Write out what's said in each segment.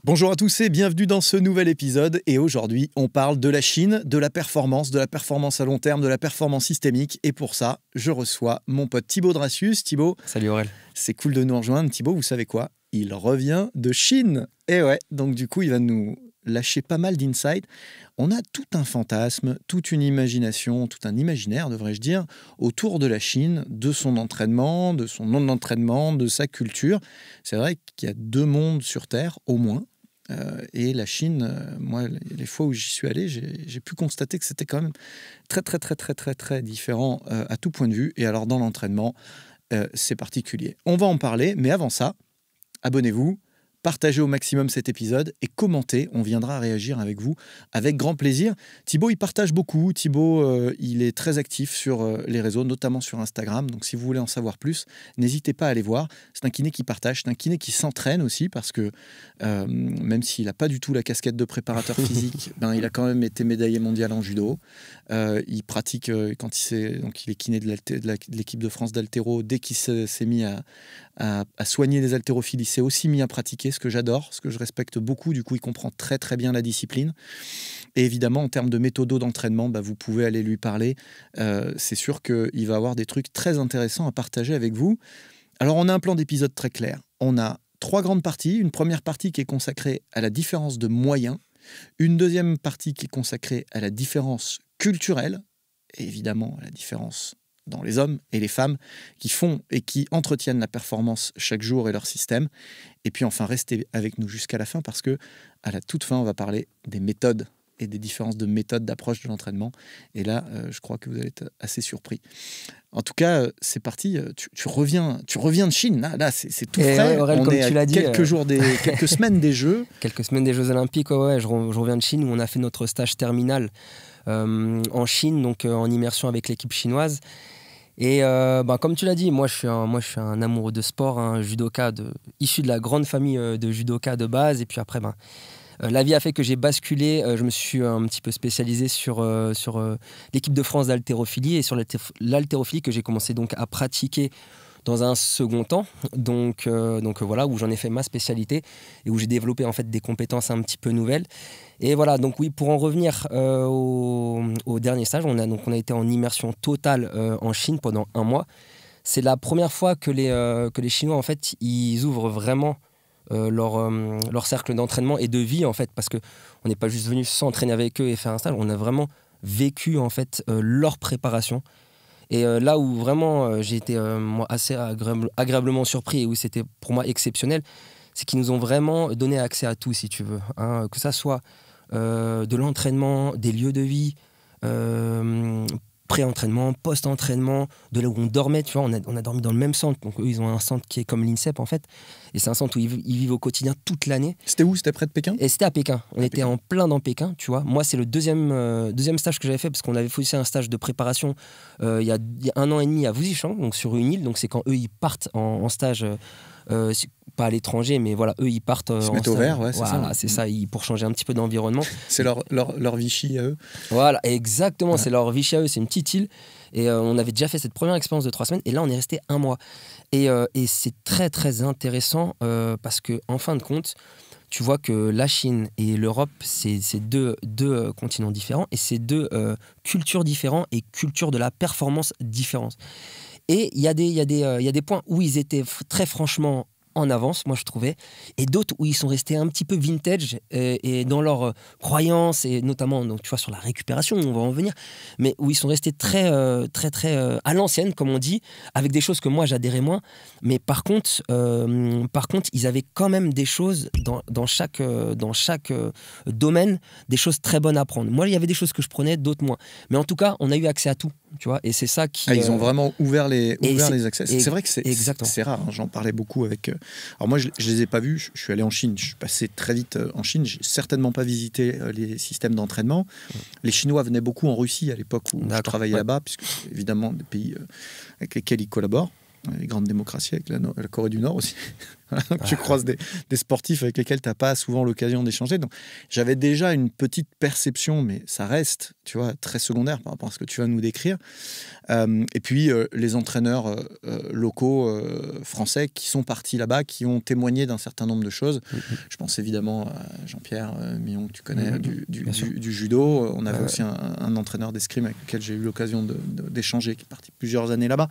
Bonjour à tous et bienvenue dans ce nouvel épisode. Et aujourd'hui, on parle de la Chine, de la performance à long terme, de la performance systémique. Et pour ça, je reçois mon pote Thibaut Dracius. Thibaut, salut Aurel. C'est cool de nous rejoindre. Thibaut, vous savez quoi? Il revient de Chine. Et ouais, donc du coup, il va nous lâcher pas mal d'insights. On a tout un fantasme, toute une imagination, tout un imaginaire, devrais-je dire, autour de la Chine, de son entraînement, de son nom d'entraînement, de sa culture. C'est vrai qu'il y a deux mondes sur Terre, au moins. Et la Chine, moi, les fois où j'y suis allé, j'ai pu constater que c'était quand même très différent à tout point de vue. Et alors, dans l'entraînement, c'est particulier. On va en parler, mais avant ça, abonnez-vous, partagez au maximum cet épisode et commentez. On viendra réagir avec vous avec grand plaisir. Thibaut, il partage beaucoup. Thibaut, il est très actif sur les réseaux, notamment sur Instagram. Donc, si vous voulez en savoir plus, n'hésitez pas à aller voir. C'est un kiné qui partage, c'est un kiné qui s'entraîne aussi parce que même s'il n'a pas du tout la casquette de préparateur physique, il a quand même été médaillé mondial en judo. Il pratique donc il est kiné de l'équipe de France d'haltéro. Dès qu'il s'est mis à soigner les haltérophiles, il s'est aussi mis à pratiquer, ce que j'adore, ce que je respecte beaucoup. Du coup, il comprend très bien la discipline. Et évidemment, en termes de méthodo d'entraînement, vous pouvez aller lui parler. C'est sûr qu'il va avoir des trucs très intéressants à partager avec vous. Alors, on a un plan d'épisode très clair. On a 3 grandes parties. Une première partie qui est consacrée à la différence de moyens. Une deuxième partie qui est consacrée à la différence culturelle. Et évidemment, à la différence dans les hommes et les femmes qui font et qui entretiennent la performance chaque jour et leur système. Et puis enfin, restez avec nous jusqu'à la fin parce que à la toute fin, on va parler des méthodes et des différences de méthodes d'approche de l'entraînement. Et là, je crois que vous allez être assez surpris. En tout cas, c'est parti. Tu reviens de Chine. Là c'est tout frais. Aurel, on comme est tu à l'as dit, quelques semaines des Jeux. Quelques semaines des Jeux Olympiques. Ouais, je reviens de Chine où on a fait notre stage terminal en Chine, donc en immersion avec l'équipe chinoise. Et comme tu l'as dit, moi je suis un amoureux de sport, un judoka issu de la grande famille de judoka de base. Et puis après, la vie a fait que j'ai basculé. Je me suis un petit peu spécialisé sur l'équipe de France d'haltérophilie et sur l'haltérophilie que j'ai commencé donc à pratiquer dans un second temps. Donc voilà, où j'en ai fait ma spécialité et où j'ai développé en fait des compétences un petit peu nouvelles. Et voilà, donc oui, pour en revenir au dernier stage, on a été en immersion totale en Chine pendant 1 mois. C'est la première fois que les Chinois, en fait, ils ouvrent vraiment leur cercle d'entraînement et de vie, en fait, parce qu'on n'est pas juste venu s'entraîner avec eux et faire un stage, on a vraiment vécu, en fait, leur préparation. Et là où vraiment j'ai été moi, assez agréablement surpris et où c'était pour moi exceptionnel, c'est qu'ils nous ont vraiment donné accès à tout, si tu veux. Hein, que ça soit de l'entraînement, des lieux de vie, pré-entraînement, post-entraînement, de là où on dormait, tu vois, on a dormi dans le même centre. Donc eux, ils ont un centre qui est comme l'INSEP, en fait. Et c'est un centre où ils vivent au quotidien toute l'année. C'était où? C'était près de Pékin? Et c'était à Pékin. On était en plein dans Pékin, tu vois. Moi, c'est le deuxième stage que j'avais fait parce qu'on avait fait aussi un stage de préparation il y a 1 an et demi à Wuxichang, donc sur une île. Donc c'est quand eux, ils partent en stage, pas à l'étranger, mais voilà, eux, ils partent Ils se en mettent au stage. vert, ouais, c'est voilà, ça. c'est ça, pour changer un petit peu d'environnement. C'est leur Vichy à eux. Voilà, exactement, Ouais. c'est leur Vichy à eux, c'est une petite île. Et on avait déjà fait cette première expérience de 3 semaines, et là, on est resté 1 mois. Et c'est très intéressant parce que, en fin de compte, tu vois que la Chine et l'Europe, c'est deux continents différents et c'est 2 cultures différentes et cultures de la performance différentes. Et il y a des points où ils étaient très franchement en avance, moi je trouvais, et d'autres où ils sont restés un petit peu vintage et dans leurs croyances, et notamment donc, tu vois, sur la récupération, on va en venir, mais où ils sont restés très à l'ancienne, comme on dit, avec des choses que moi j'adhérais moins, mais par contre, ils avaient quand même des choses dans chaque domaine, des choses très bonnes à prendre. Moi, il y avait des choses que je prenais, d'autres moins. Mais en tout cas, on a eu accès à tout, tu vois, et c'est ça qui... Ils ont vraiment ouvert les accès. C'est vrai que exactement. c'est rare, hein. J'en parlais beaucoup avec... Alors moi, je les ai pas vus. Je suis allé en Chine. Je suis passé très vite en Chine. J'ai certainement pas visité les systèmes d'entraînement. Les Chinois venaient beaucoup en Russie à l'époque où je travaillais là-bas, puisque c'est évidemment des pays avec lesquels ils collaborent. Les grandes démocraties, avec la Corée du Nord aussi. Tu croises des sportifs avec lesquels tu n'as pas souvent l'occasion d'échanger. Donc, j'avais déjà une petite perception, mais ça reste, tu vois, très secondaire par rapport à ce que tu vas nous décrire. Et puis, les entraîneurs locaux français qui sont partis là-bas, qui ont témoigné d'un certain nombre de choses. Je pense évidemment à Jean-Pierre Millon, que tu connais, du judo. On avait aussi un entraîneur d'escrime avec lequel j'ai eu l'occasion d'échanger, qui est parti plusieurs années là-bas.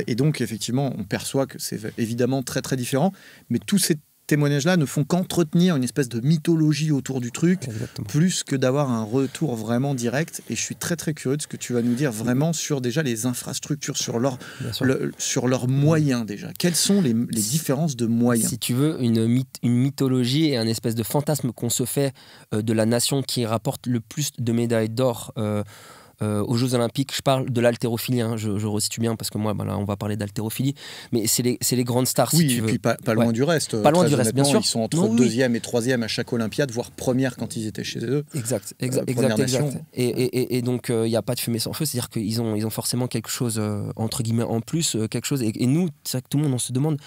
Et donc, effectivement, on perçoit que c'est évidemment très, très différent. Mais tous ces témoignages-là ne font qu'entretenir une espèce de mythologie autour du truc, plus que d'avoir un retour vraiment direct. Et je suis très, très curieux de ce que tu vas nous dire vraiment sur déjà les infrastructures, sur leurs moyens déjà. Quelles sont les différences de moyens? Si tu veux, une mythologie et un espèce de fantasme qu'on se fait de la nation qui rapporte le plus de médailles d'or aux Jeux Olympiques. Je parle de l'haltérophilie, hein, je resitue bien parce que moi, là, on va parler d'haltérophilie, mais c'est les grandes stars. Oui, si tu et veux. puis pas loin du reste. Pas loin du reste, bien sûr. Ils sont entre deuxième et troisième à chaque Olympiade, voire première quand ils étaient chez eux. Exact. Et donc, il n'y a pas de fumée sans feu, c'est-à-dire qu'ils ont forcément quelque chose, entre guillemets, en plus, quelque chose. Et nous, c'est vrai que tout le monde, on se demande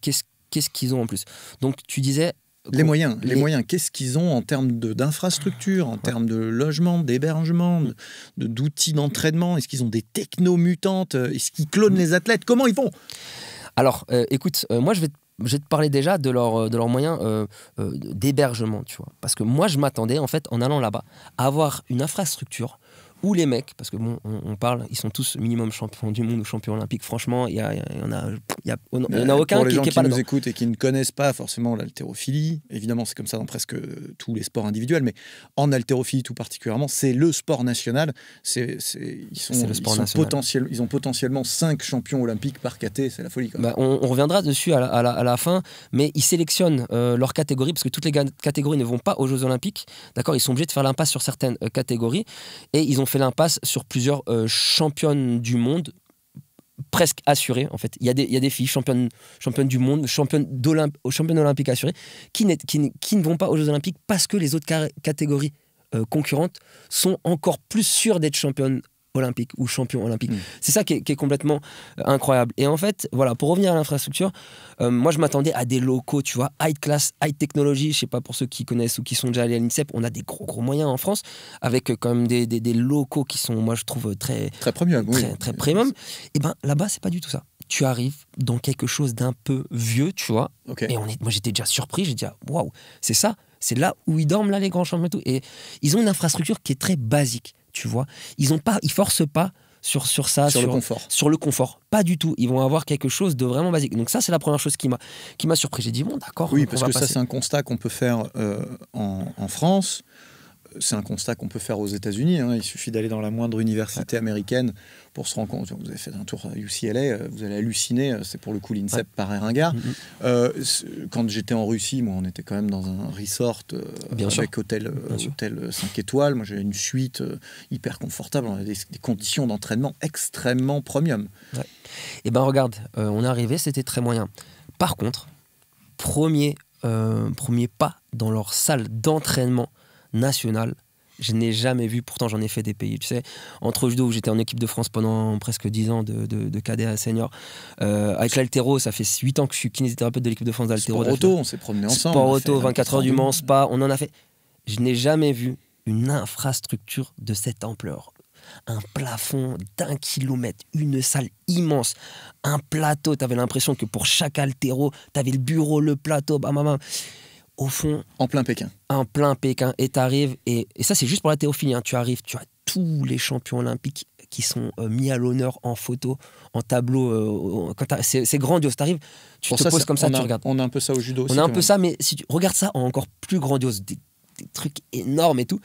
qu'est-ce qu'ils ont en plus. Donc, tu disais. Les moyens, qu'est-ce qu'ils ont en termes d'infrastructures, en termes de logement, d'hébergement, d'outils d'entraînement? Est-ce qu'ils ont des techno-mutantes? Est-ce qu'ils clonent les athlètes? Comment ils font? Alors, écoute, moi je vais te parler déjà de leurs moyens d'hébergement, tu vois. Parce que moi je m'attendais, en fait, en allant là-bas, à avoir une infrastructure où les mecs, parce que bon, on parle, ils sont tous minimum champions du monde ou champions olympiques. Franchement, il y en a aucun pour les gens qui est pas nous dedans. écoutent et qui ne connaissent pas forcément l'haltérophilie, évidemment c'est comme ça dans presque tous les sports individuels, mais en haltérophilie tout particulièrement, c'est le sport national. Ils ont potentiellement 5 champions olympiques par caté, c'est la folie. On reviendra dessus à la fin, mais ils sélectionnent leur catégorie parce que toutes les catégories ne vont pas aux Jeux Olympiques. D'accord, ils sont obligés de faire l'impasse sur certaines catégories et ils ont fait l'impasse sur plusieurs championnes du monde presque assurées. En fait, il y a des filles championnes du monde, championnes olympiques assurées qui ne vont pas aux Jeux Olympiques parce que les autres catégories concurrentes sont encore plus sûres d'être championnes olympiques ou champions olympiques. C'est ça qui est complètement incroyable. Et en fait, voilà, pour revenir à l'infrastructure, moi je m'attendais à des locaux, tu vois, high class, high technology. Je sais pas pour ceux qui connaissent ou qui sont déjà allés à l'INSEP, on a des gros moyens en France avec quand même des locaux qui sont, moi je trouve très premium, très premium. Et ben là-bas c'est pas du tout ça. Tu arrives dans quelque chose d'un peu vieux, tu vois. Okay. Et moi j'étais déjà surpris, j'ai dit waouh, c'est ça, c'est là où ils dorment là les grands champions et tout. Et ils ont une infrastructure qui est très basique. Tu vois, ils forcent pas sur ça, sur le confort, pas du tout. Ils vont avoir quelque chose de vraiment basique. Donc ça, c'est la première chose qui m'a surpris. J'ai dit bon, d'accord. Oui, parce que ça, c'est un constat qu'on peut faire en France. C'est un constat qu'on peut faire aux États-Unis. Hein. Il suffit d'aller dans la moindre université américaine pour se rendre compte. Vous avez fait un tour à UCLA, vous allez halluciner. C'est pour le coup l'INSEP paraît ringard. Quand j'étais en Russie, moi, on était quand même dans un resort avec hôtel 5 étoiles. Moi, j'avais une suite hyper confortable. On avait des conditions d'entraînement extrêmement premium. Ouais. Et ben regarde, on est arrivé, c'était très moyen. Par contre, premier pas dans leur salle d'entraînement national, je n'ai jamais vu, pourtant j'en ai fait des pays, tu sais, entre judo où j'étais en équipe de France pendant presque 10 ans de cadet à senior, avec l'haltéro, ça fait 8 ans que je suis kinésithérapeute de l'équipe de France d'haltéro. Sport auto, on s'est promené ensemble. Sport auto, 24 heures du Mans, Spa, on en a fait. Je n'ai jamais vu une infrastructure de cette ampleur. Un plafond d'1 kilomètre, une salle immense, un plateau, t'avais l'impression que pour chaque haltéro, t'avais le bureau, le plateau, bam. Au fond... En plein Pékin. Et t'arrives, et ça c'est juste pour la théophilie, hein. Tu arrives, tu as tous les champions olympiques qui sont mis à l'honneur en photo, en tableau, c'est grandiose, t'arrives, tu te poses comme ça, tu regardes. On a un peu ça au judo aussi. On a un peu ça, mais si tu regardes ça en encore plus grandiose, des trucs énormes et tout,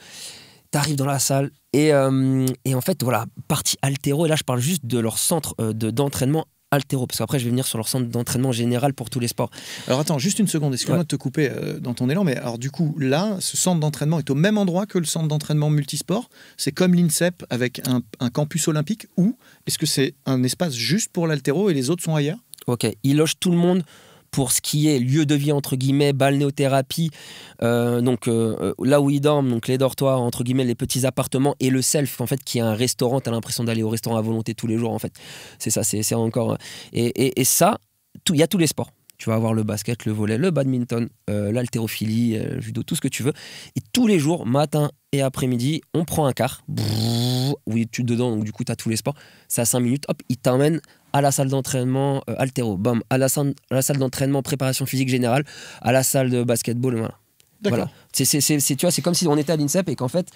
t'arrives dans la salle, et en fait, voilà, partie haltéro, et là je parle juste de leur centre d'entraînement haltéro, parce qu'après je vais venir sur leur centre d'entraînement général pour tous les sports. Alors attends, juste une seconde, excuse-moi de te couper dans ton élan, mais alors du coup, là, ce centre d'entraînement est au même endroit que le centre d'entraînement multisport? C'est comme l'INSEP avec un campus olympique, ou est-ce que c'est un espace juste pour l'haltéro et les autres sont ailleurs? Ok, ils logent tout le monde pour ce qui est lieu de vie, entre guillemets, balnéothérapie, donc là où ils dorment, donc les dortoirs, entre guillemets, les petits appartements, et le self, en fait, qui est un restaurant. T'as l'impression d'aller au restaurant à volonté tous les jours, en fait. C'est ça, c'est encore... Et ça, il y a tous les sports. tu vas avoir le basket, le volley, le badminton, l'haltérophilie, le judo, tout ce que tu veux. Et tous les jours, matin et après-midi, on prend un car. Oui, tu dedans, donc du coup, tu as tous les sports. C'est à 5 minutes. Hop, il t'emmène à la salle d'entraînement haltéro, bam, à la salle d'entraînement préparation physique générale, à la salle de basketball, voilà. D'accord. Voilà. Tu vois, c'est comme si on était à l'INSEP et qu'en fait,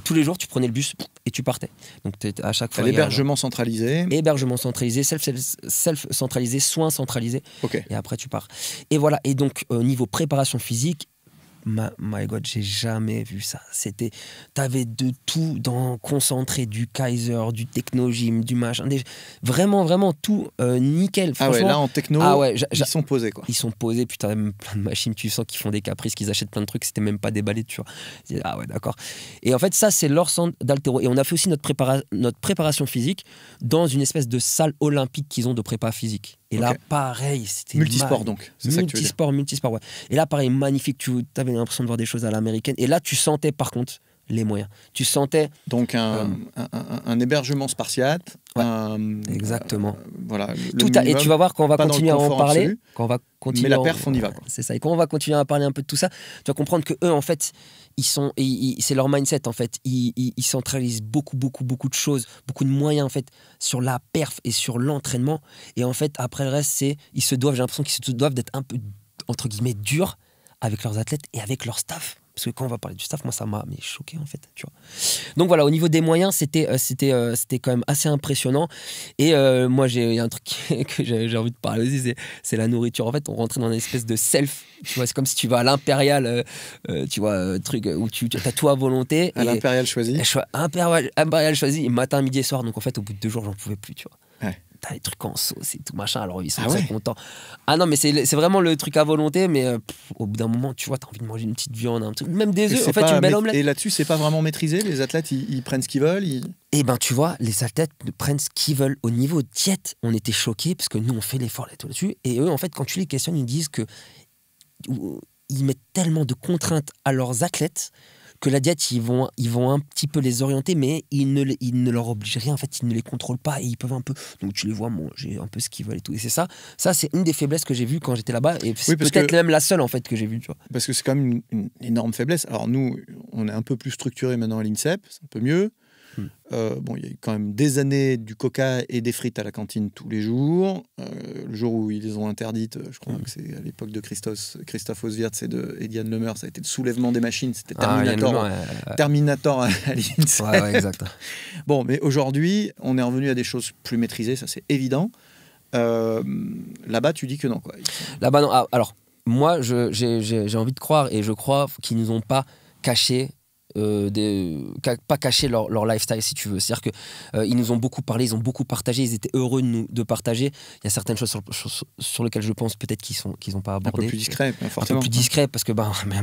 tous les jours, tu prenais le bus et tu partais. Donc, à chaque fois. L'hébergement centralisé. Hébergement centralisé, self-centralisé, soins centralisés. Ok. Et après, tu pars. Et voilà. Et donc, au niveau préparation physique, my God, j'ai jamais vu ça. T'avais de tout concentré, du Kaiser, du Technogym, du machin, vraiment, vraiment tout nickel. Ah ouais, là en techno, ils sont posés quoi. Ils sont posés, putain, même plein de machines, tu sens qu'ils font des caprices, qu'ils achètent plein de trucs, c'était même pas déballé, tu vois. Ah ouais, d'accord. Et en fait, ça, c'est leur centre d'haltéro. Et on a fait aussi notre préparation physique dans une espèce de salle olympique qu'ils ont de prépa physique. Et là, pareil, c'était multisport donc. C'est ça que tu veux dire. Multisport, ouais. Et là, pareil, magnifique. Tu avais l'impression de voir des choses à l'américaine. Et là, tu sentais, par contre, les moyens. Tu sentais donc un hébergement spartiate. Ouais, exactement. Voilà. Et tu vas voir quand on va continuer à en parler. Absolu, quand on va continuer mais la perf, on y va. Quoi. C'est ça. Et quand on va continuer à parler un peu de tout ça, tu vas comprendre que eux, en fait, c'est leur mindset en fait. Ils centralisent beaucoup de choses, beaucoup de moyens en fait sur la perf et sur l'entraînement. Et en fait, après le reste, j'ai l'impression qu'ils se doivent d'être un peu entre guillemets durs avec leurs athlètes et avec leur staff. Parce que quand on va parler du staff, moi ça m'a choqué en fait, tu vois. Donc voilà, au niveau des moyens, c'était quand même assez impressionnant. Et moi, il y a un truc que j'ai envie de parler aussi, c'est la nourriture. En fait, on rentrait dans une espèce de self, tu vois, c'est comme si tu vas à l'Impérial, tu vois, truc où tu as tout à volonté. À l'Impérial choisi. Impérial choisi, matin, midi et soir. Donc en fait, au bout de 2 jours, j'en pouvais plus, tu vois. Ouais. T'as des trucs en sauce et tout machin, alors ils sont très contents. Ah non, mais c'est vraiment le truc à volonté, mais au bout d'un moment, tu vois, t'as envie de manger une petite viande, un truc, même des œufs, en fait, une belle omelette. Et là-dessus, c'est pas vraiment maîtrisé, les athlètes, ils prennent ce qu'ils veulent Eh ben, tu vois, les athlètes prennent ce qu'ils veulent. Au niveau diète, on était choqués, parce que nous, on fait l'effort là-dessus, et eux, en fait, quand tu les questionnes, ils disent que ils mettent tellement de contraintes à leurs athlètes que la diète, ils vont un petit peu les orienter, mais ils ne leur obligent rien, en fait, ils ne les contrôlent pas et ils peuvent un peu. Donc tu les vois manger un peu ce qu'ils veulent et tout. Et c'est ça c'est une des faiblesses que j'ai vues quand j'étais là-bas, et c'est peut-être même la seule en fait que j'ai vue, tu vois. Parce que c'est quand même une énorme faiblesse. Alors nous, on est un peu plus structuré maintenant à l'INSEP, c'est un peu mieux. Bon, il y a quand même des années du coca et des frites à la cantine tous les jours. Le jour où ils les ont interdites, je crois que c'est à l'époque de Christophe Oswirth et de Ediane Lemeur, ça a été le soulèvement des machines, c'était Terminator à l'INSEP. Ouais, exact. Bon, mais aujourd'hui, on est revenu à des choses plus maîtrisées, ça c'est évident. Là-bas, tu dis que non, quoi. Là-bas, non. Alors, moi, j'ai envie de croire, et je crois qu'ils nous ont pas caché pas cacher leur lifestyle, si tu veux. C'est-à-dire qu'ils nous ont beaucoup parlé, ils ont beaucoup partagé, ils étaient heureux de partager. Il y a certaines choses sur lesquelles je pense peut-être qu'ils n'ont pas abordé. Un peu plus discret, Un forcément. peu plus discret, parce que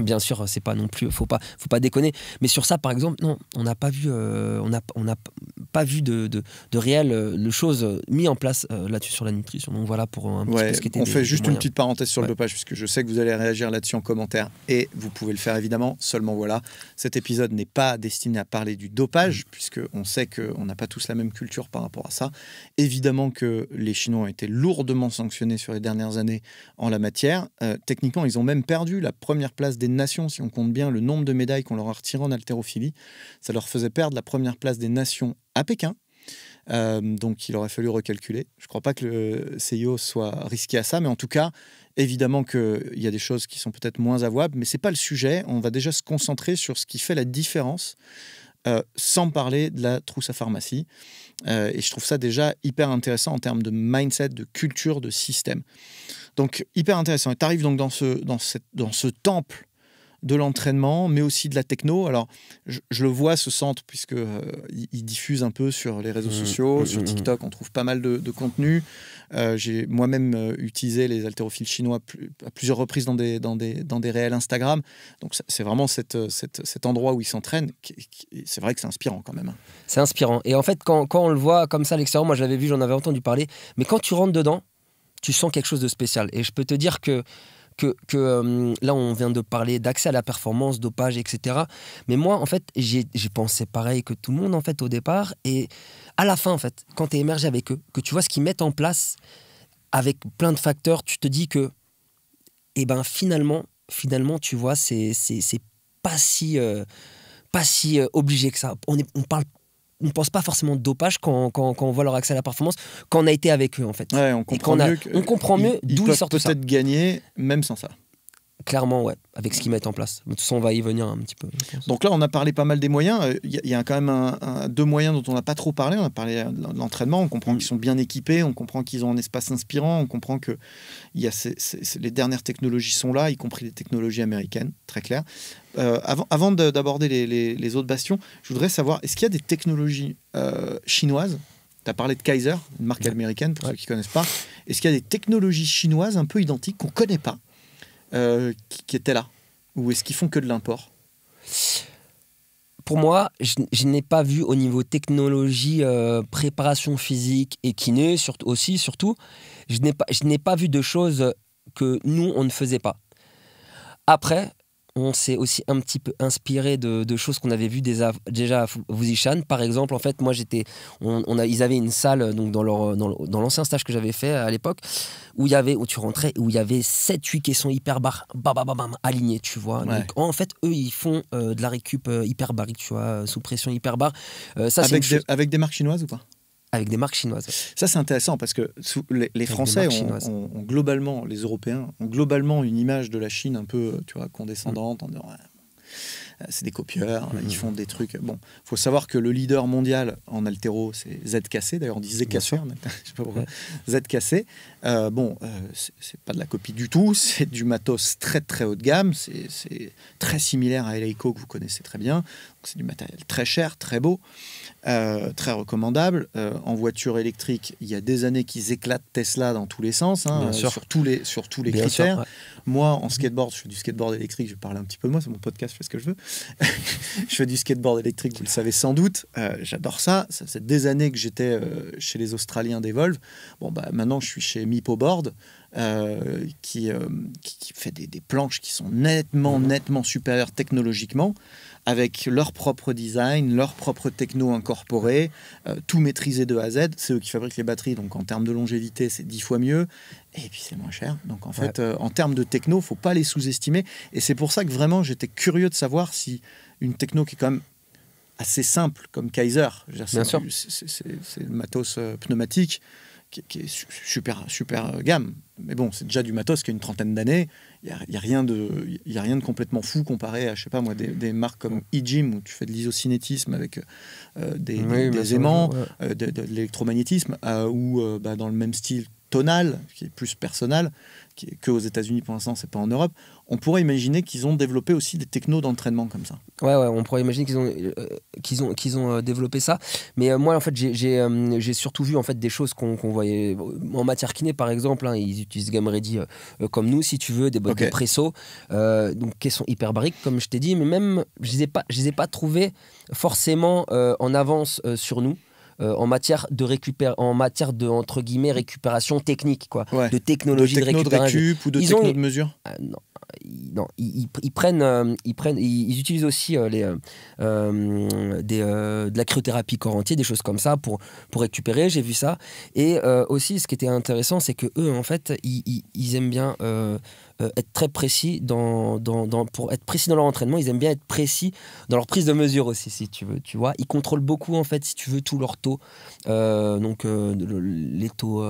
bien sûr, c'est pas non plus, faut pas déconner. Mais sur ça, par exemple, non, on n'a pas vu, pas vu de réelles choses mis en place là-dessus sur la nutrition. Donc voilà pour un petit peu ce qui était. On fait juste une petite parenthèse sur le dopage, puisque je sais que vous allez réagir là-dessus en commentaire, et vous pouvez le faire évidemment. Seulement voilà, cet épisode n'est pas destiné à parler du dopage, puisqu'on sait qu'on n'a pas tous la même culture par rapport à ça. Évidemment que les Chinois ont été lourdement sanctionnés sur les dernières années en la matière. Techniquement, ils ont même perdu la première place des nations, si on compte bien le nombre de médailles qu'on leur a retirées en haltérophilie. Ça leur faisait perdre la première place des nations à Pékin. Donc il aurait fallu recalculer. Je ne crois pas que le CIO soit risqué à ça, mais en tout cas, évidemment qu'il y a des choses qui sont peut-être moins avouables, mais ce n'est pas le sujet. On va déjà se concentrer sur ce qui fait la différence, sans parler de la trousse à pharmacie. Et je trouve ça déjà hyper intéressant en termes de mindset, de culture, de système. Donc hyper intéressant. Et tu arrives donc dans ce temple de l'entraînement, mais aussi de la techno. Alors, je le vois, ce centre, puisqu'il diffuse un peu sur les réseaux sociaux, sur TikTok, on trouve pas mal de contenu. J'ai moi-même utilisé les haltérophiles chinois à plusieurs reprises dans des réels Instagram. Donc, c'est vraiment cet endroit où ils s'entraînent. C'est vrai que c'est inspirant quand même. C'est inspirant. Et en fait, quand on le voit comme ça à l'extérieur, moi je l'avais vu, j'en avais entendu parler, mais quand tu rentres dedans, tu sens quelque chose de spécial. Et je peux te dire que là, on vient de parler d'accès à la performance, dopage, etc. Mais moi, en fait, j'ai pensé pareil que tout le monde, en fait, au départ. Et à la fin, en fait, quand tu es émergé avec eux, que tu vois ce qu'ils mettent en place avec plein de facteurs, tu te dis que Et ben finalement, tu vois, c'est pas si obligé que ça. On ne pense pas forcément de dopage quand on voit leur accès à la performance, quand on a été avec eux en fait. Ouais, on comprend mieux d'où ils sortent tout ça. Peut-être gagner même sans ça. Clairement, ouais, avec ce qu'ils mettent en place. De toute façon, on va y venir un petit peu. Donc là, on a parlé pas mal des moyens. Il y a quand même deux moyens dont on n'a pas trop parlé. On a parlé de l'entraînement. On comprend qu'ils sont bien équipés. On comprend qu'ils ont un espace inspirant. On comprend que les dernières technologies sont là, y compris les technologies américaines, très clair. Avant d'aborder les autres bastions, je voudrais savoir, est-ce qu'il y a des technologies chinoises? Tu as parlé de Kaiser, une marque américaine, pour ceux qui ne connaissent pas. Est-ce qu'il y a des technologies chinoises un peu identiques qu'on ne connaît pas, qui étaient là? Ou est-ce qu'ils font que de l'import? Pour moi, je n'ai pas vu au niveau technologie, préparation physique et kiné, surtout, je n'ai pas vu de choses que nous, on ne faisait pas. Après, on s'est aussi un petit peu inspiré de choses qu'on avait vues déjà à Wuzishan. Par exemple, en fait, moi, ils avaient une salle donc, dans l'ancien stage que j'avais fait à l'époque, où tu rentrais, où il y avait 7-8 caissons hyperbares, alignés, tu vois. Ouais. Donc, en fait, eux, ils font de la récup hyperbarique, tu vois, sous pression hyperbar. Avec des marques chinoises ou pas? Avec des marques chinoises. Ça, c'est intéressant parce que les Français ont globalement, les Européens ont globalement une image de la Chine un peu, tu vois, condescendante, en disant c'est des copieurs, ils font des trucs. Bon, il faut savoir que le leader mondial en haltéro, c'est ZKC, d'ailleurs on dit ZKC, je sais pas pourquoi. ZKC, c'est pas de la copie du tout, c'est du matos très très haut de gamme, c'est très similaire à Eleiko que vous connaissez très bien, c'est du matériel très cher, très beau. Très recommandable. En voiture électrique, il y a des années qu'ils éclatent Tesla dans tous les sens, sur tous les critères. Sûr, ouais. Moi, en skateboard, je fais du skateboard électrique, je vais parler un petit peu de moi, c'est mon podcast, je fais ce que je veux. Je fais du skateboard électrique, vous le savez sans doute. J'adore ça. Ça fait des années que j'étais chez les Australiens d'Evolve. Bon, maintenant, je suis chez Mipoboard, qui fait des planches qui sont nettement supérieures technologiquement, avec leur propre design, leur propre techno incorporé, tout maîtrisé de A à Z. C'est eux qui fabriquent les batteries, donc en termes de longévité, c'est 10 fois mieux. Et puis c'est moins cher. Donc en fait, en termes de techno, il ne faut pas les sous-estimer. Et c'est pour ça que vraiment, j'étais curieux de savoir si une techno qui est quand même assez simple, comme Kaiser, c'est le matos pneumatique, qui est super gamme. Mais bon, c'est déjà du matos qui a une trentaine d'années. Il n'y a rien de complètement fou comparé à, je sais pas moi, des marques comme eGym, où tu fais de l'isocinétisme avec des aimants, de l'électromagnétisme, ou dans le même style Tonal, qui est plus personnel, qui est que aux États-Unis pour l'instant, c'est pas en Europe. On pourrait imaginer qu'ils ont développé aussi des technos d'entraînement comme ça. Ouais, on pourrait imaginer qu'ils ont développé ça. Mais moi, en fait, j'ai surtout vu en fait des choses qu'on voyait en matière kiné, par exemple. Ils utilisent Game Ready comme nous, si tu veux, des bottes de presso, donc qui sont hyperbariques, comme je t'ai dit. Mais même, je les ai pas trouvés forcément en avance sur nous. En matière de entre guillemets récupération technique, quoi, de technologie de récupération, ou de techno de mesure. Non, ils utilisent aussi de la cryothérapie corps entier, des choses comme ça pour récupérer. J'ai vu ça. Et aussi, ce qui était intéressant, c'est que eux, en fait, ils aiment bien être très précis pour être précis dans leur entraînement. Ils aiment bien être précis dans leur prise de mesure aussi, si tu veux. Tu vois, ils contrôlent beaucoup, en fait, si tu veux, tous leurs taux, les taux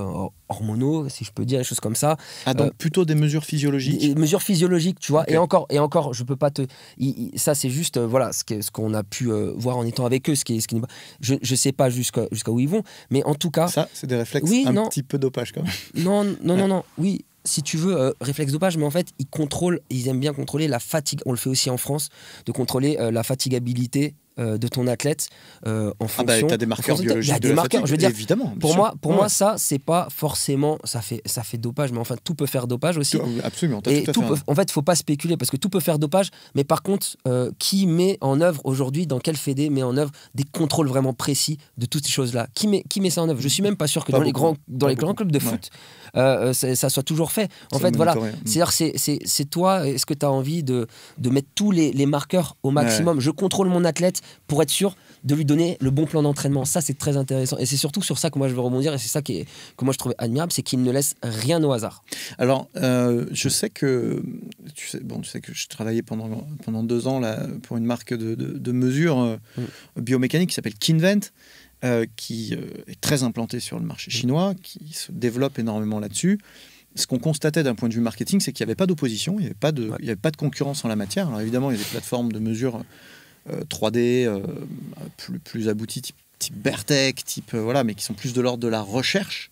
hormonaux, si je peux dire, des choses comme ça. Donc plutôt des mesures physiologiques. Des mesures physiologiques, tu vois. Et encore, je peux pas te. Ça, c'est juste, ce qu'on a pu voir en étant avec eux. Je sais pas jusqu'à où ils vont, mais en tout cas. Ça, c'est des réflexes petit peu dopage quand même. Non. Oui. Si tu veux, réflexe dopage, mais en fait, ils aiment bien contrôler la fatigue. On le fait aussi en France, de contrôler la fatigabilité de ton athlète en fonction. T'as des marqueurs biologiques. Il y a des marqueurs, je veux dire. Évidemment. Pour moi, ça, c'est pas forcément. Ça fait dopage, mais enfin, tout peut faire dopage aussi. Absolument. En fait, faut pas spéculer parce que tout peut faire dopage, mais par contre, qui met en œuvre aujourd'hui, dans quel fédé met en œuvre des contrôles vraiment précis de toutes ces choses-là? Qui met ça en œuvre? Je suis même pas sûr que dans les grands clubs de foot, ça soit toujours fait. En fait, voilà. C'est-à-dire, c'est toi, est-ce que tu as envie de mettre tous les marqueurs au maximum? Je contrôle mon athlète pour être sûr de lui donner le bon plan d'entraînement. Ça, c'est très intéressant. Et c'est surtout sur ça que moi, je veux rebondir. Et c'est ça que moi, je trouvais admirable, c'est qu'il ne laisse rien au hasard. Alors, je sais que... Tu sais que je travaillais pendant 2 ans là, pour une marque de mesure biomécanique qui s'appelle Kinvent, qui est très implantée sur le marché chinois, qui se développe énormément là-dessus. Ce qu'on constatait d'un point de vue marketing, c'est qu'il n'y avait pas d'opposition, il n'y avait pas de concurrence en la matière. Alors évidemment, il y a des plateformes de mesure 3D plus abouties, type Bertec, voilà, mais qui sont plus de l'ordre de la recherche.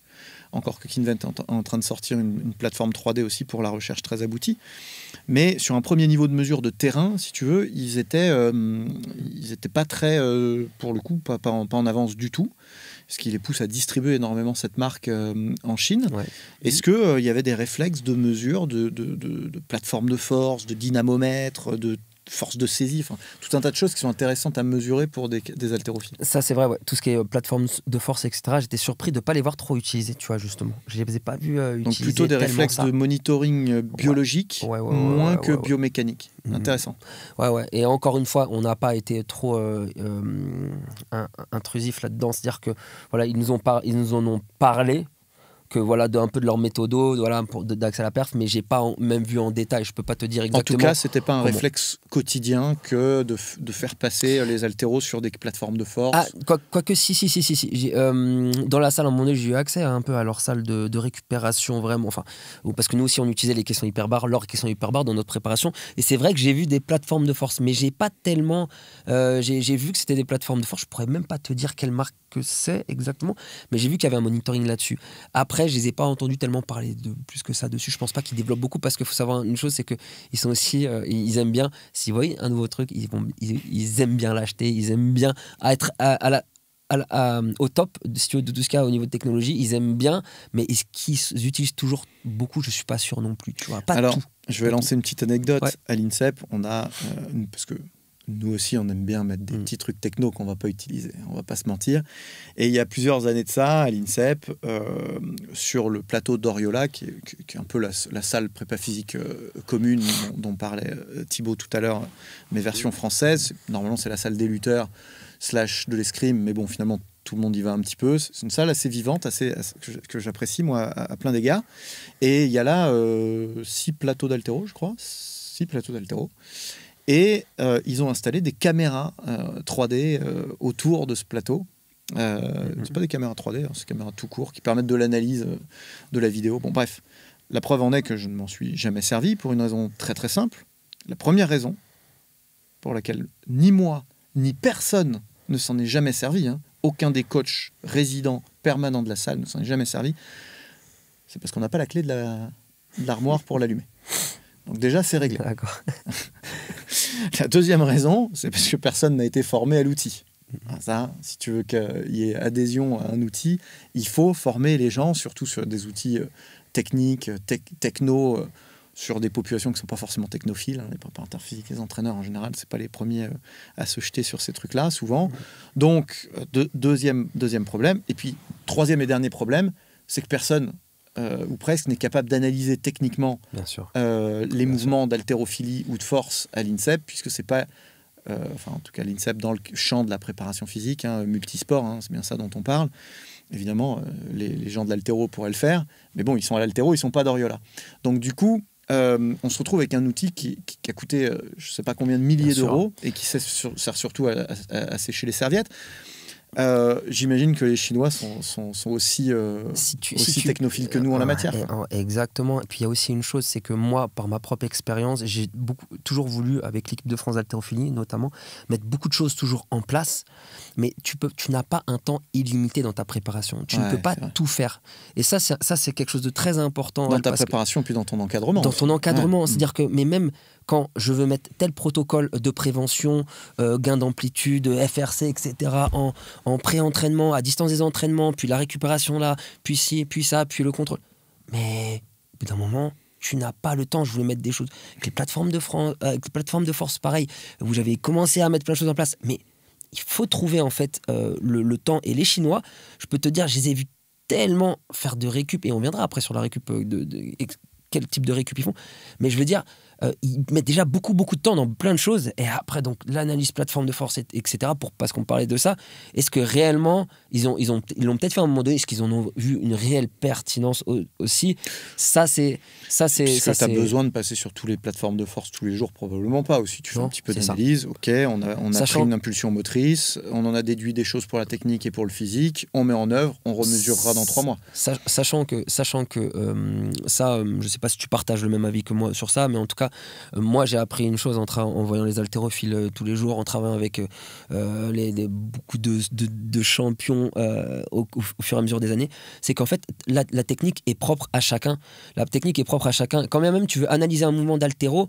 Encore que Kinvent est en train de sortir une plateforme 3D aussi pour la recherche très aboutie. Mais sur un premier niveau de mesure de terrain, si tu veux, ils étaient pas très, pour le coup, pas en avance du tout. Ce qui les pousse à distribuer énormément cette marque en Chine. Ouais. Est-ce qu'il y avait des réflexes de mesure, de plateforme de force, de dynamomètre, de force de saisie, enfin, tout un tas de choses qui sont intéressantes à mesurer pour des haltérophiles. Ça, c'est vrai, ouais. Tout ce qui est plateforme de force, etc., j'étais surpris de ne pas les voir trop utilisés, tu vois, justement. Je ne les ai pas vus utiliser. Donc plutôt des réflexes de monitoring biologique, moins que biomécanique. Intéressant. Ouais. Et encore une fois, on n'a pas été trop intrusif là-dedans. C'est-à-dire que, voilà, ils nous en ont parlé, que voilà, un peu de leur méthodo, voilà, d'accès à la perf, mais j'ai pas même vu en détail, je peux pas te dire exactement. En tout cas, c'était pas un réflexe quotidien que de faire passer les haltéros sur des plateformes de force. Ah, quoique si. Dans la salle, à un moment donné, j'ai eu accès un peu à leur salle de récupération, vraiment, enfin, parce que nous aussi, on utilisait les caissons hyperbares, leurs caissons hyperbares dans notre préparation, et c'est vrai que j'ai vu des plateformes de force, mais j'ai pas tellement, j'ai vu que c'était des plateformes de force, je pourrais même pas te dire quelle marque que c'est exactement, mais j'ai vu qu'il y avait un monitoring là-dessus. Après, je les ai pas entendus tellement parler de plus que ça dessus. Je pense pas qu'ils développent beaucoup, parce qu'il faut savoir une chose, c'est que ils sont aussi, ils aiment bien. S'ils voient un nouveau truc, ils aiment bien l'acheter. Ils aiment bien être au top de tout ce qu'il y a au niveau de technologie. Ils aiment bien, mais est-ce qu'ils utilisent toujours beaucoup? Je suis pas sûr non plus. Tu vois, pas Alors, tout. Je vais lancer une petite anecdote. Ouais. À l'INSEP, on a parce que nous aussi, on aime bien mettre des petits trucs techno qu'on ne va pas utiliser, on ne va pas se mentir. Et il y a plusieurs années de ça, à l'INSEP, sur le plateau d'Oriola, qui est un peu la salle prépa physique commune dont parlait Thibaut tout à l'heure, mais version française. Normalement, c'est la salle des lutteurs / de l'escrime, mais bon, finalement, tout le monde y va un petit peu. C'est une salle assez vivante, que j'apprécie, moi, à plein d'égards. Et il y a là 6 plateaux d'haltéro, je crois. 6 plateaux d'haltéro. Et ils ont installé des caméras 3D autour de ce plateau. C'est pas des caméras 3D, c'est des caméras tout court qui permettent de l'analyse de la vidéo. Bon, bref, la preuve en est que je ne m'en suis jamais servi pour une raison très très simple. La première raison pour laquelle ni moi ni personne ne s'en est jamais servi, aucun des coachs résidents permanents de la salle ne s'en est jamais servi, c'est parce qu'on n'a pas la clé de l'armoire pour l'allumer. Donc déjà, c'est réglé. D'accord. La deuxième raison, c'est parce que personne n'a été formé à l'outil. Ça, si tu veux qu'il y ait adhésion à un outil, il faut former les gens, surtout sur des outils techniques, techno, sur des populations qui ne sont pas forcément technophiles. Les préparateurs physiques, les entraîneurs en général, ce n'est pas les premiers à se jeter sur ces trucs-là, souvent. Donc, deuxième problème. Et puis, troisième et dernier problème, c'est que personne... ou presque, n'est capable d'analyser techniquement les mouvements d'haltérophilie ou de force à l'INSEP, puisque c'est pas, en tout cas l'INSEP dans le champ de la préparation physique, multisport, c'est bien ça dont on parle. Évidemment, les gens de l'haltéro pourraient le faire, mais bon, ils sont à l'haltéro, ils sont pas d'Oriola. Donc du coup, on se retrouve avec un outil qui a coûté je sais pas combien de milliers d'euros et qui sert surtout à sécher les serviettes. J'imagine que les Chinois sont aussi technophiles que nous en la matière. Exactement. Et puis il y a aussi une chose, c'est que moi, par ma propre expérience, j'ai toujours voulu, avec l'équipe de France d'haltérophilie notamment, mettre beaucoup de choses toujours en place. Mais tu n'as pas un temps illimité dans ta préparation. Tu ne peux pas tout faire. Et ça, c'est quelque chose de très important. Dans ta préparation, puis dans ton encadrement. Dans ton encadrement. C'est-à-dire que, mais même quand je veux mettre tel protocole de prévention, gain d'amplitude, FRC, etc., en pré-entraînement, à distance des entraînements, puis la récupération là, puis ci, puis ça, puis le contrôle. Mais au bout d'un moment, tu n'as pas le temps. Je voulais mettre des choses. Avec les plateformes de force, pareil, où j'avais commencé à mettre plein de choses en place. Mais il faut trouver en fait le temps. Et les Chinois, je peux te dire, je les ai vus tellement faire de récup, et on viendra après sur la récup, quel type de récup ils font, mais je veux dire, ils mettent déjà beaucoup de temps dans plein de choses, et après donc l'analyse plateforme de force, etc. Parce qu'on parlait de ça, est-ce que réellement ils l'ont peut-être fait à un moment donné, est-ce qu'ils en ont vu une réelle pertinence aussi? Ça c'est Est-ce que tu as besoin de passer sur toutes les plateformes de force tous les jours? Probablement pas. Aussi tu fais un petit peu d'analyse, ok, on a pris une impulsion motrice, on en a déduit des choses pour la technique et pour le physique, on met en œuvre, on remesurera dans 3 mois. Sachant que ça, je sais pas si tu partages le même avis que moi sur ça, mais en tout cas, moi j'ai appris une chose en voyant les haltérophiles tous les jours, en travaillant avec beaucoup de champions au fur et à mesure des années, c'est qu'en fait la technique est propre à chacun. La technique est propre à chacun. Quand même tu veux analyser un mouvement d'haltéro,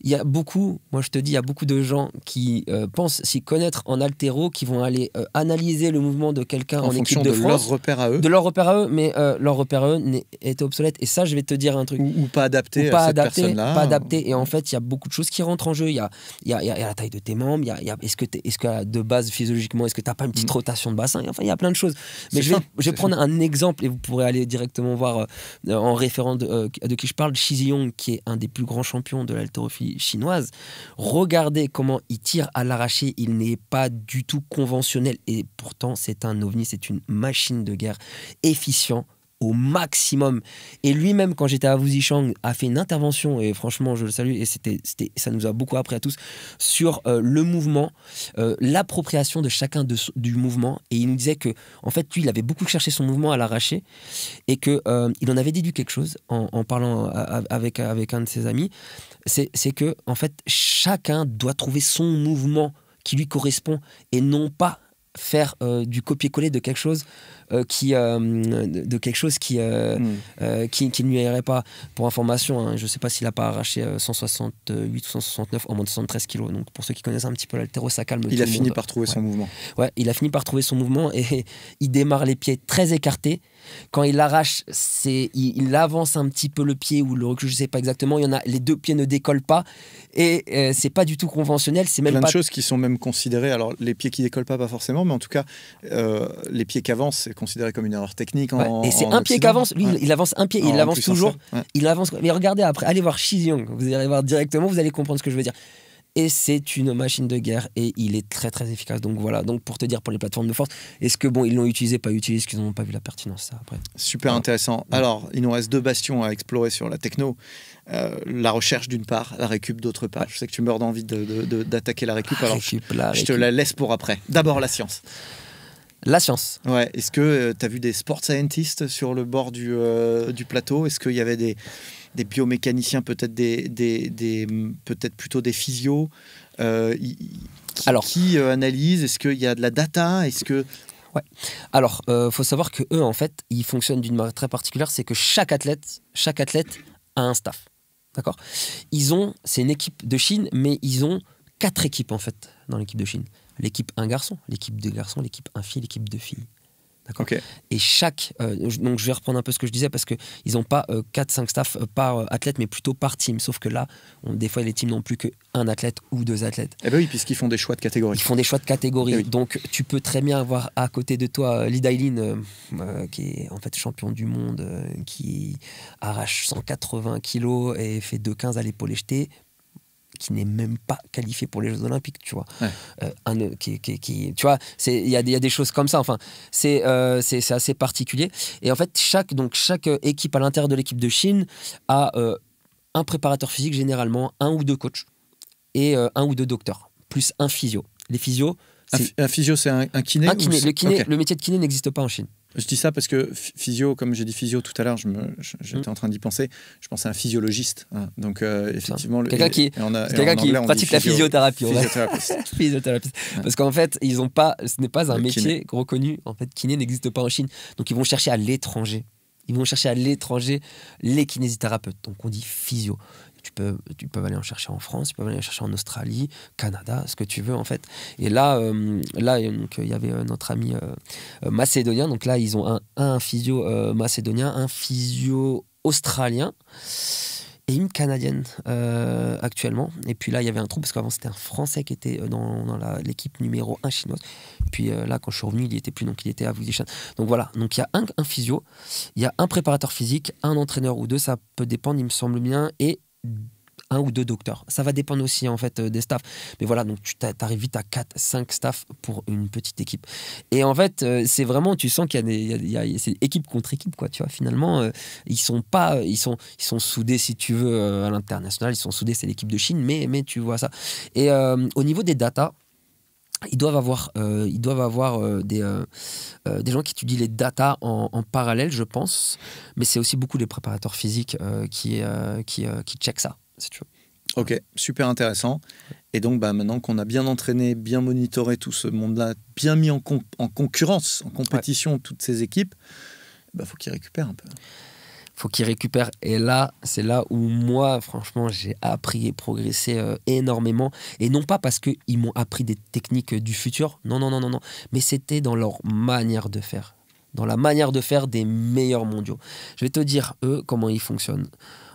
il y a beaucoup de gens qui pensent s'y connaître en haltéro, qui vont aller analyser le mouvement de quelqu'un en équipe de France. Leur repère à eux. De leur repère à eux, mais leur repère à eux est obsolète. Et ça, je vais te dire un truc. Ou pas adapté à cette personne-là. Pas adapté. Et en fait, il y a beaucoup de choses qui rentrent en jeu. Il y a la taille de tes membres. Est-ce que de base, physiologiquement, est-ce que tu n'as pas une petite rotation de bassin? Enfin, il y a plein de choses. Mais je vais prendre un exemple, et vous pourrez aller directement voir en référent de qui je parle, Shi Ziyong, qui est un des plus grands champions de l'haltérophilie chinoise. Regardez comment il tire à l'arraché, il n'est pas du tout conventionnel, et pourtant c'est un ovni, c'est une machine de guerre efficient au maximum. Et lui-même, quand j'étais à Wuxichang, a fait une intervention, et franchement je le salue, et ça nous a beaucoup appris à tous sur le mouvement, l'appropriation de chacun du mouvement. Et il nous disait que en fait lui, il avait beaucoup cherché son mouvement à l'arraché, et que il en avait déduit quelque chose en parlant avec un de ses amis. C'est que en fait chacun doit trouver son mouvement qui lui correspond, et non pas faire du copier-coller de quelque chose qui ne lui irait pas. Pour information, hein, je ne sais pas s'il n'a pas arraché 168 ou 169 en moins de 73 kilos. Donc pour ceux qui connaissent un petit peu l'haltéro, ça calme tout le monde. Il a fini par trouver son mouvement. Ouais, il a fini par trouver son mouvement, et il démarre les pieds très écartés. Quand il arrache, il avance un petit peu le pied ou le recul, je ne sais pas exactement. Les 2 pieds ne décollent pas, et c'est pas du tout conventionnel. C'est même plein de choses qui sont même considérées. Alors les pieds qui décollent pas forcément, mais en tout cas les pieds qui avancent, c'est considéré comme une erreur technique. Et c'est un pied qui avance. Lui, il avance un pied, et il avance toujours. Il avance. Mais regardez après, allez voir Shi Ziyong. Vous allez voir directement, vous allez comprendre ce que je veux dire. Et c'est une machine de guerre, et il est très très efficace. Donc voilà, donc pour te dire, pour les plateformes de force, est-ce que ils l'ont utilisé, pas utilisé, est-ce qu'ils n'ont pas vu la pertinence, ça après. Super intéressant. Alors, il nous reste 2 bastions à explorer sur la techno. La recherche d'une part, la récup d'autre part. Je sais que tu meurs d'envie d'attaquer la récup, alors je te la laisse pour après. D'abord la science. La science. Ouais. Est-ce que tu as vu des sport scientists sur le bord du plateau? Est-ce qu'il y avait des biomécaniciens, peut-être peut-être plutôt des physios qui analysent? Est-ce qu'il y a de la data? Est-ce que... Ouais. Alors, faut savoir que eux, en fait, ils fonctionnent d'une manière très particulière. C'est que chaque athlète a un staff. D'accord? C'est une équipe de Chine, mais ils ont 4 équipes en fait dans l'équipe de Chine. L'équipe 1 garçon, l'équipe 2 garçons, l'équipe 1 fille, l'équipe 2 filles. D'accord. Okay. Et donc je vais reprendre un peu ce que je disais, parce qu'ils n'ont pas 4-5 staffs par athlète, mais plutôt par team. Sauf que là, des fois, les teams n'ont plus qu'un athlète ou 2 athlètes. Eh bien oui, puisqu'ils font des choix de catégorie. Ils font des choix de catégorie. Eh oui. Donc tu peux très bien avoir à côté de toi Li Dailin, qui est en fait champion du monde, qui arrache 180 kilos et fait 2,15 à l'épaule jetée, qui n'est même pas qualifié pour les Jeux Olympiques, tu vois. Ouais. Tu vois, il y a des choses comme ça. Enfin, c'est assez particulier. Et en fait, chaque équipe à l'intérieur de l'équipe de Chine a un préparateur physique, généralement 1 ou 2 coachs, et 1 ou 2 docteurs, plus un physio. Les physios... Un physio, c'est un kiné? Le métier de kiné n'existe pas en Chine. Je dis ça parce que physio, comme j'ai dit physio tout à l'heure, j'étais en train d'y penser. Je pensais à un physiologiste. Hein. Donc, effectivement... Quelqu'un qui pratique la physiothérapie. Physiothérapeute. Ouais. Parce qu'en fait, ce n'est pas un métier reconnu. En fait, kiné n'existe pas en Chine. Donc, ils vont chercher à l'étranger. Les kinésithérapeutes. Donc, on dit physio. Tu peux aller en chercher en France, tu peux aller en chercher en Australie, Canada, ce que tu veux en fait. Et là donc, il y avait notre ami macédonien. Donc là, ils ont un physio macédonien, un physio australien et une Canadienne actuellement. Et puis là, il y avait un trou parce qu'avant, c'était un Français qui était dans l'équipe numéro 1 chinoise. Et puis là, quand je suis revenu, il n'y était plus, donc il était à Wudishan. Donc voilà, donc il y a un physio, il y a un préparateur physique, un entraîneur ou deux, ça peut dépendre, il me semble bien, et un ou deux docteurs. Ça va dépendre aussi en fait des staffs. Mais voilà, donc tu arrives vite à 4-5 staffs pour une petite équipe. Et en fait, c'est vraiment, tu sens qu'il y a c'est équipe contre équipe, quoi, tu vois. Finalement, ils sont soudés, si tu veux, à l'international. Ils sont soudés, c'est l'équipe de Chine, mais tu vois ça. Et au niveau des datas, ils doivent avoir des gens qui étudient les datas en parallèle, je pense. Mais c'est aussi beaucoup les préparateurs physiques qui checkent ça, si tu veux. Ok, super intéressant. Et donc, maintenant qu'on a bien entraîné, bien monitoré tout ce monde-là, bien mis en concurrence, en compétition, toutes ces équipes, faut qu'ils récupèrent un peu. Faut qu'ils récupèrent. Et là, c'est là où moi, franchement, j'ai appris et progressé énormément. Et non pas parce qu'ils m'ont appris des techniques du futur, non. Mais c'était dans leur manière de faire. Dans la manière de faire des meilleurs mondiaux. Je vais te dire, eux, comment ils fonctionnent.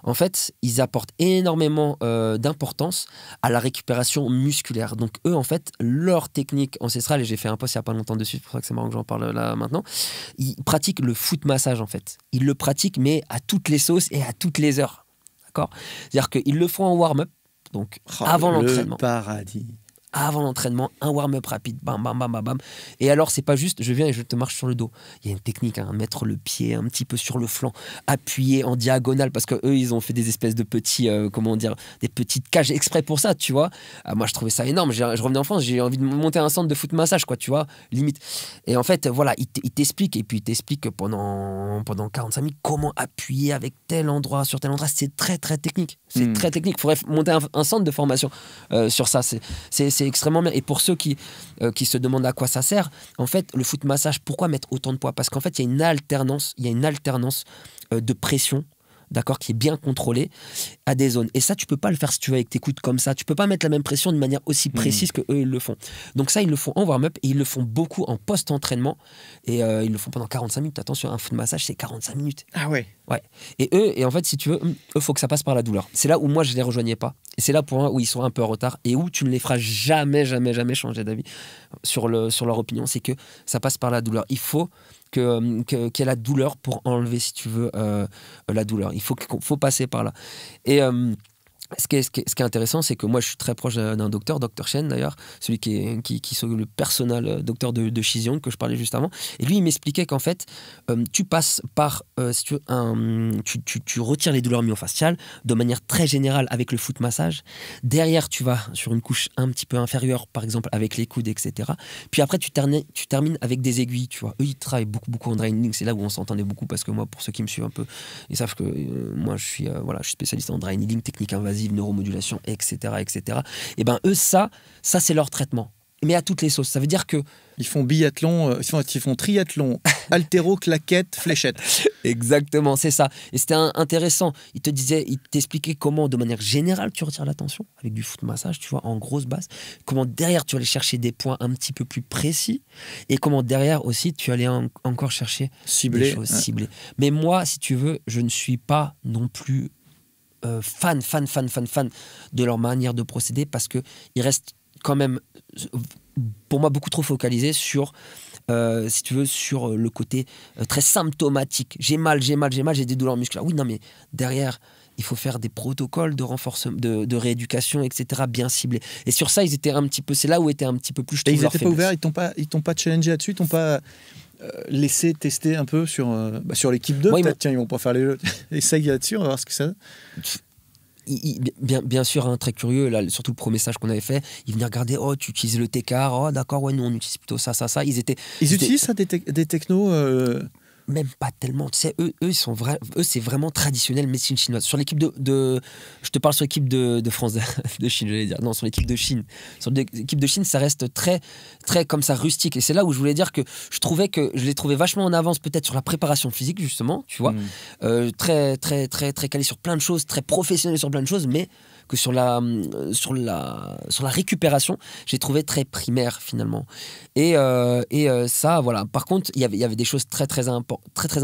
En fait, ils apportent énormément d'importance à la récupération musculaire. Donc eux, en fait, leur technique ancestrale, et j'ai fait un post il n'y a pas longtemps dessus, c'est pour ça que c'est marrant que j'en parle là maintenant, ils pratiquent le foot massage, en fait. Ils le pratiquent, mais à toutes les sauces et à toutes les heures. D'accord ? C'est-à-dire qu'ils le font en warm-up, donc avant l'entraînement. Le paradis. Avant l'entraînement, un warm-up rapide, bam, bam, bam, bam, bam. Et alors, c'est pas juste, je viens et je te marche sur le dos. Il y a une technique, mettre le pied un petit peu sur le flanc, appuyer en diagonale, parce qu'eux, ils ont fait des espèces de petits, des petites cages exprès pour ça, tu vois. Moi, je trouvais ça énorme. Je revenais en France, j'ai envie de monter un centre de foot massage, quoi, tu vois, limite. Et en fait, voilà, il t'explique, et puis il t'explique pendant 45 minutes comment appuyer avec tel endroit, sur tel endroit. C'est très, très technique. C'est très technique. Il faudrait monter un centre de formation sur ça. C'est extrêmement bien. Et pour ceux qui se demandent à quoi ça sert, en fait, le foot massage, pourquoi mettre autant de poids ? Parce qu'en fait, il y a une alternance de pression, d'accord, qui est bien contrôlée à des zones. Et ça, tu peux pas le faire si tu veux avec tes coudes comme ça. Tu peux pas mettre la même pression de manière aussi précise que eux ils le font. Donc ça, ils le font en warm-up et ils le font beaucoup en post-entraînement. Et ils le font pendant 45 minutes. Attention, un foot massage, c'est 45 minutes. Ah ouais. Ouais. Et en fait, si tu veux, faut que ça passe par la douleur. C'est là où moi, je les rejoignais pas. Et c'est là pour moi où ils sont un peu en retard et où tu ne les feras jamais changer d'avis sur leur opinion. C'est que ça passe par la douleur. Il faut qu'il y ait la douleur pour enlever, si tu veux, la douleur. Il faut passer par là. Et ce qui est intéressant, c'est que moi, je suis très proche d'un docteur, Dr Shen d'ailleurs, celui qui est le personnel docteur de Shijian, que je parlais juste avant. Et lui, il m'expliquait qu'en fait, tu passes par, si tu veux, tu retires les douleurs myofasciales de manière très générale avec le foot massage. Derrière, tu vas sur une couche un petit peu inférieure, par exemple avec les coudes, etc. Puis après, tu termines avec des aiguilles, tu vois. Eux, ils travaillent beaucoup en dry needling. C'est là où on s'entendait beaucoup parce que moi, pour ceux qui me suivent un peu, ils savent que moi, je suis spécialiste en dry needling, technique invasive, neuromodulation, etc. Et ben eux, ça c'est leur traitement. Mais à toutes les sauces. Ça veut dire que ils font biathlon, ils font triathlon, haltéro, claquette, fléchette. Exactement, c'est ça. Et c'était intéressant. Il t'expliquait comment, de manière générale, tu retires la tension avec du foot massage, tu vois, en grosse base. Comment derrière, tu allais chercher des points un petit peu plus précis. Et comment derrière aussi, tu allais encore chercher des choses ciblées. Mais moi, si tu veux, je ne suis pas non plus fan de leur manière de procéder parce qu'ils restent quand même, pour moi, beaucoup trop focalisés sur, si tu veux, sur le côté très symptomatique. J'ai mal, j'ai des douleurs musculaires. Oui, non, mais derrière, il faut faire des protocoles de renforcement, de rééducation, etc., bien ciblés. Et sur ça, c'est là où étaient un petit peu plus, je trouve, et ils n'étaient pas ouverts, ils t'ont pas challengé là-dessus, ils t'ont pas laissé tester un peu sur l'équipe 2, peut-être, tiens, ils vont pas faire les jeux. Essaye là-dessus, on va voir ce que ça... Bien sûr, très curieux, là, surtout le premier stage qu'on avait fait, ils venaient regarder, oh, tu utilises le TKR, oh, d'accord, ouais, nous on utilise plutôt ça. Ils utilisent ça, des technos Même pas tellement, tu sais, eux c'est vraiment traditionnel médecine chinoise. Sur l'équipe je te parle sur l'équipe de France, de Chine, j'allais dire, non, sur l'équipe de Chine. Sur l'équipe de Chine, ça reste très, très comme ça, rustique. Et c'est là où je voulais dire que je les trouvais vachement en avance, peut-être sur la préparation physique, justement, tu vois, très, très, très, très calé sur plein de choses, très professionnel sur plein de choses, mais que sur la récupération, j'ai trouvé très primaire finalement. Et ça, voilà. Par contre, il y avait des choses très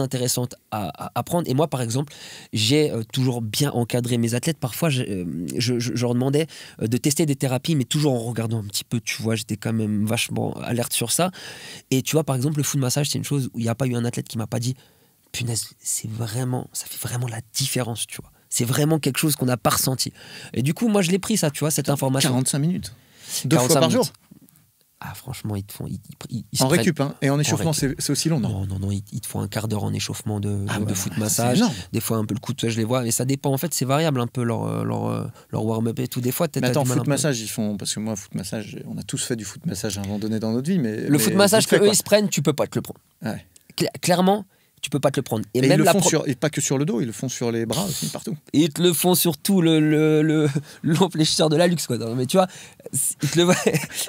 intéressantes à apprendre. Et moi, par exemple, j'ai toujours bien encadré mes athlètes. Parfois, je leur demandais de tester des thérapies, mais toujours en regardant un petit peu, tu vois, j'étais quand même vachement alerte sur ça. Et tu vois, par exemple, le foot massage, c'est une chose où il n'y a pas eu un athlète qui m'a pas dit punaise, ça fait vraiment la différence, tu vois. C'est vraiment quelque chose qu'on n'a pas ressenti. Et du coup, moi, je l'ai pris, ça, tu vois, cette information. 45 minutes 2 fois par jour. Ah, franchement, ils te font. En récup, hein. Et en échauffement, c'est aussi long, non? Non, ils te font un quart d'heure en échauffement de foot massage. Des fois, un peu le coup de je les vois. Mais ça dépend, en fait, c'est variable un peu leur warm-up et tout. Des fois, mais attends, foot massage, ils font. Parce que moi, foot massage, on a tous fait du foot massage à un moment donné dans notre vie. Mais le foot massage qu'eux, ils se prennent, tu peux pas te le prendre. Ouais. Clairement. Tu peux pas te le prendre. Et même ils le font et pas que sur le dos, ils le font sur les bras aussi, partout. Et ils te le font sur tout l'enfléchisseur de la luxe, quoi. Non, mais tu vois,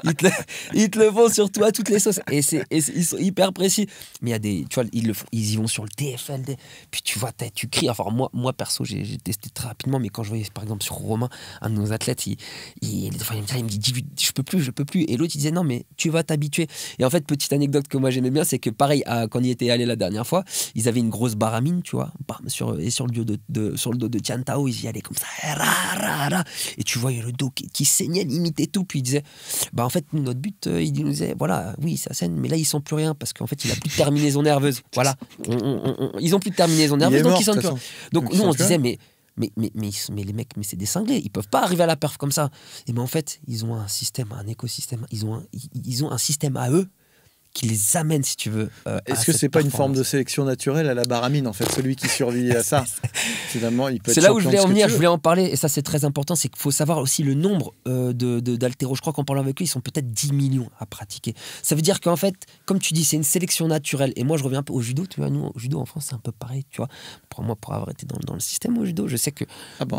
ils te le font sur tout à toutes les sauces. Et ils sont hyper précis. Mais il y a des, tu vois, ils y vont sur le TFL. Puis tu vois, tu cries. Enfin, moi perso, j'ai testé très rapidement, mais quand je voyais par exemple sur Romain, un de nos athlètes, il me dit je peux plus. Et l'autre il disait non, mais tu vas t'habituer. Et en fait, petite anecdote que moi j'aimais bien, c'est que pareil, quand il était allé la dernière fois, ils avaient une grosse baramine, tu vois, sur le dos de Tian Tao, ils y allaient comme ça, et tu voyais le dos qui saignait limite et tout, puis ils disaient, en fait, notre but, il nous disait, voilà, oui, ça saigne, mais là, ils sentent plus rien, parce qu'en fait, il a plus de terminaison nerveuse, voilà, ils ont plus de terminaison nerveuse, donc ils sentent plus rien. Donc nous, on se disait, mais les mecs, mais c'est des cinglés, ils peuvent pas arriver à la perf comme ça. Et ben en fait, ils ont un système, un écosystème, ils ont un système à eux qui les amène, si tu veux. Est-ce que c'est pas une forme de sélection naturelle à la baramine, en fait, celui qui survit à ça? Finalement, il peut être. C'est là où je voulais en venir, je voulais en parler, et ça c'est très important, c'est qu'il faut savoir aussi le nombre d'haltéros. Je crois qu'en parlant avec eux, ils sont peut-être 10 millions à pratiquer. Ça veut dire qu'en fait, comme tu dis, c'est une sélection naturelle. Et moi, je reviens un peu au judo, tu vois, nous, au judo en France, c'est un peu pareil, tu vois. Pour avoir été dans le système au judo, je sais que.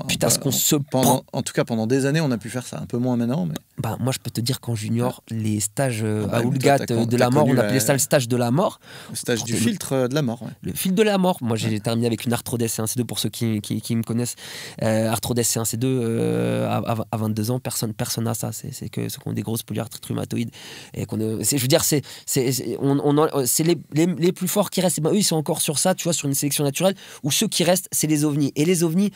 Putain, ce qu'on se prend. En tout cas, pendant des années, on a pu faire ça, un peu moins maintenant. Mais... moi, je peux te dire qu'en junior, les stages à Oulgat de la mort, on appelait ça le stage de la mort. Le stage du filtre de la mort. Ouais. Le filtre de la mort. Moi, j'ai terminé avec une arthrodèse C1-C2 pour ceux qui me connaissent. Arthrodèse C1-C2 à 22 ans, personne n'a ça. C'est que ceux qui ont des grosses polyarthrites rhumatoïdes. Et je veux dire, c'est les plus forts qui restent. Eux, ils sont encore sur ça, tu vois, sur une sélection naturelle. Où ceux qui restent, c'est les ovnis. Et les ovnis,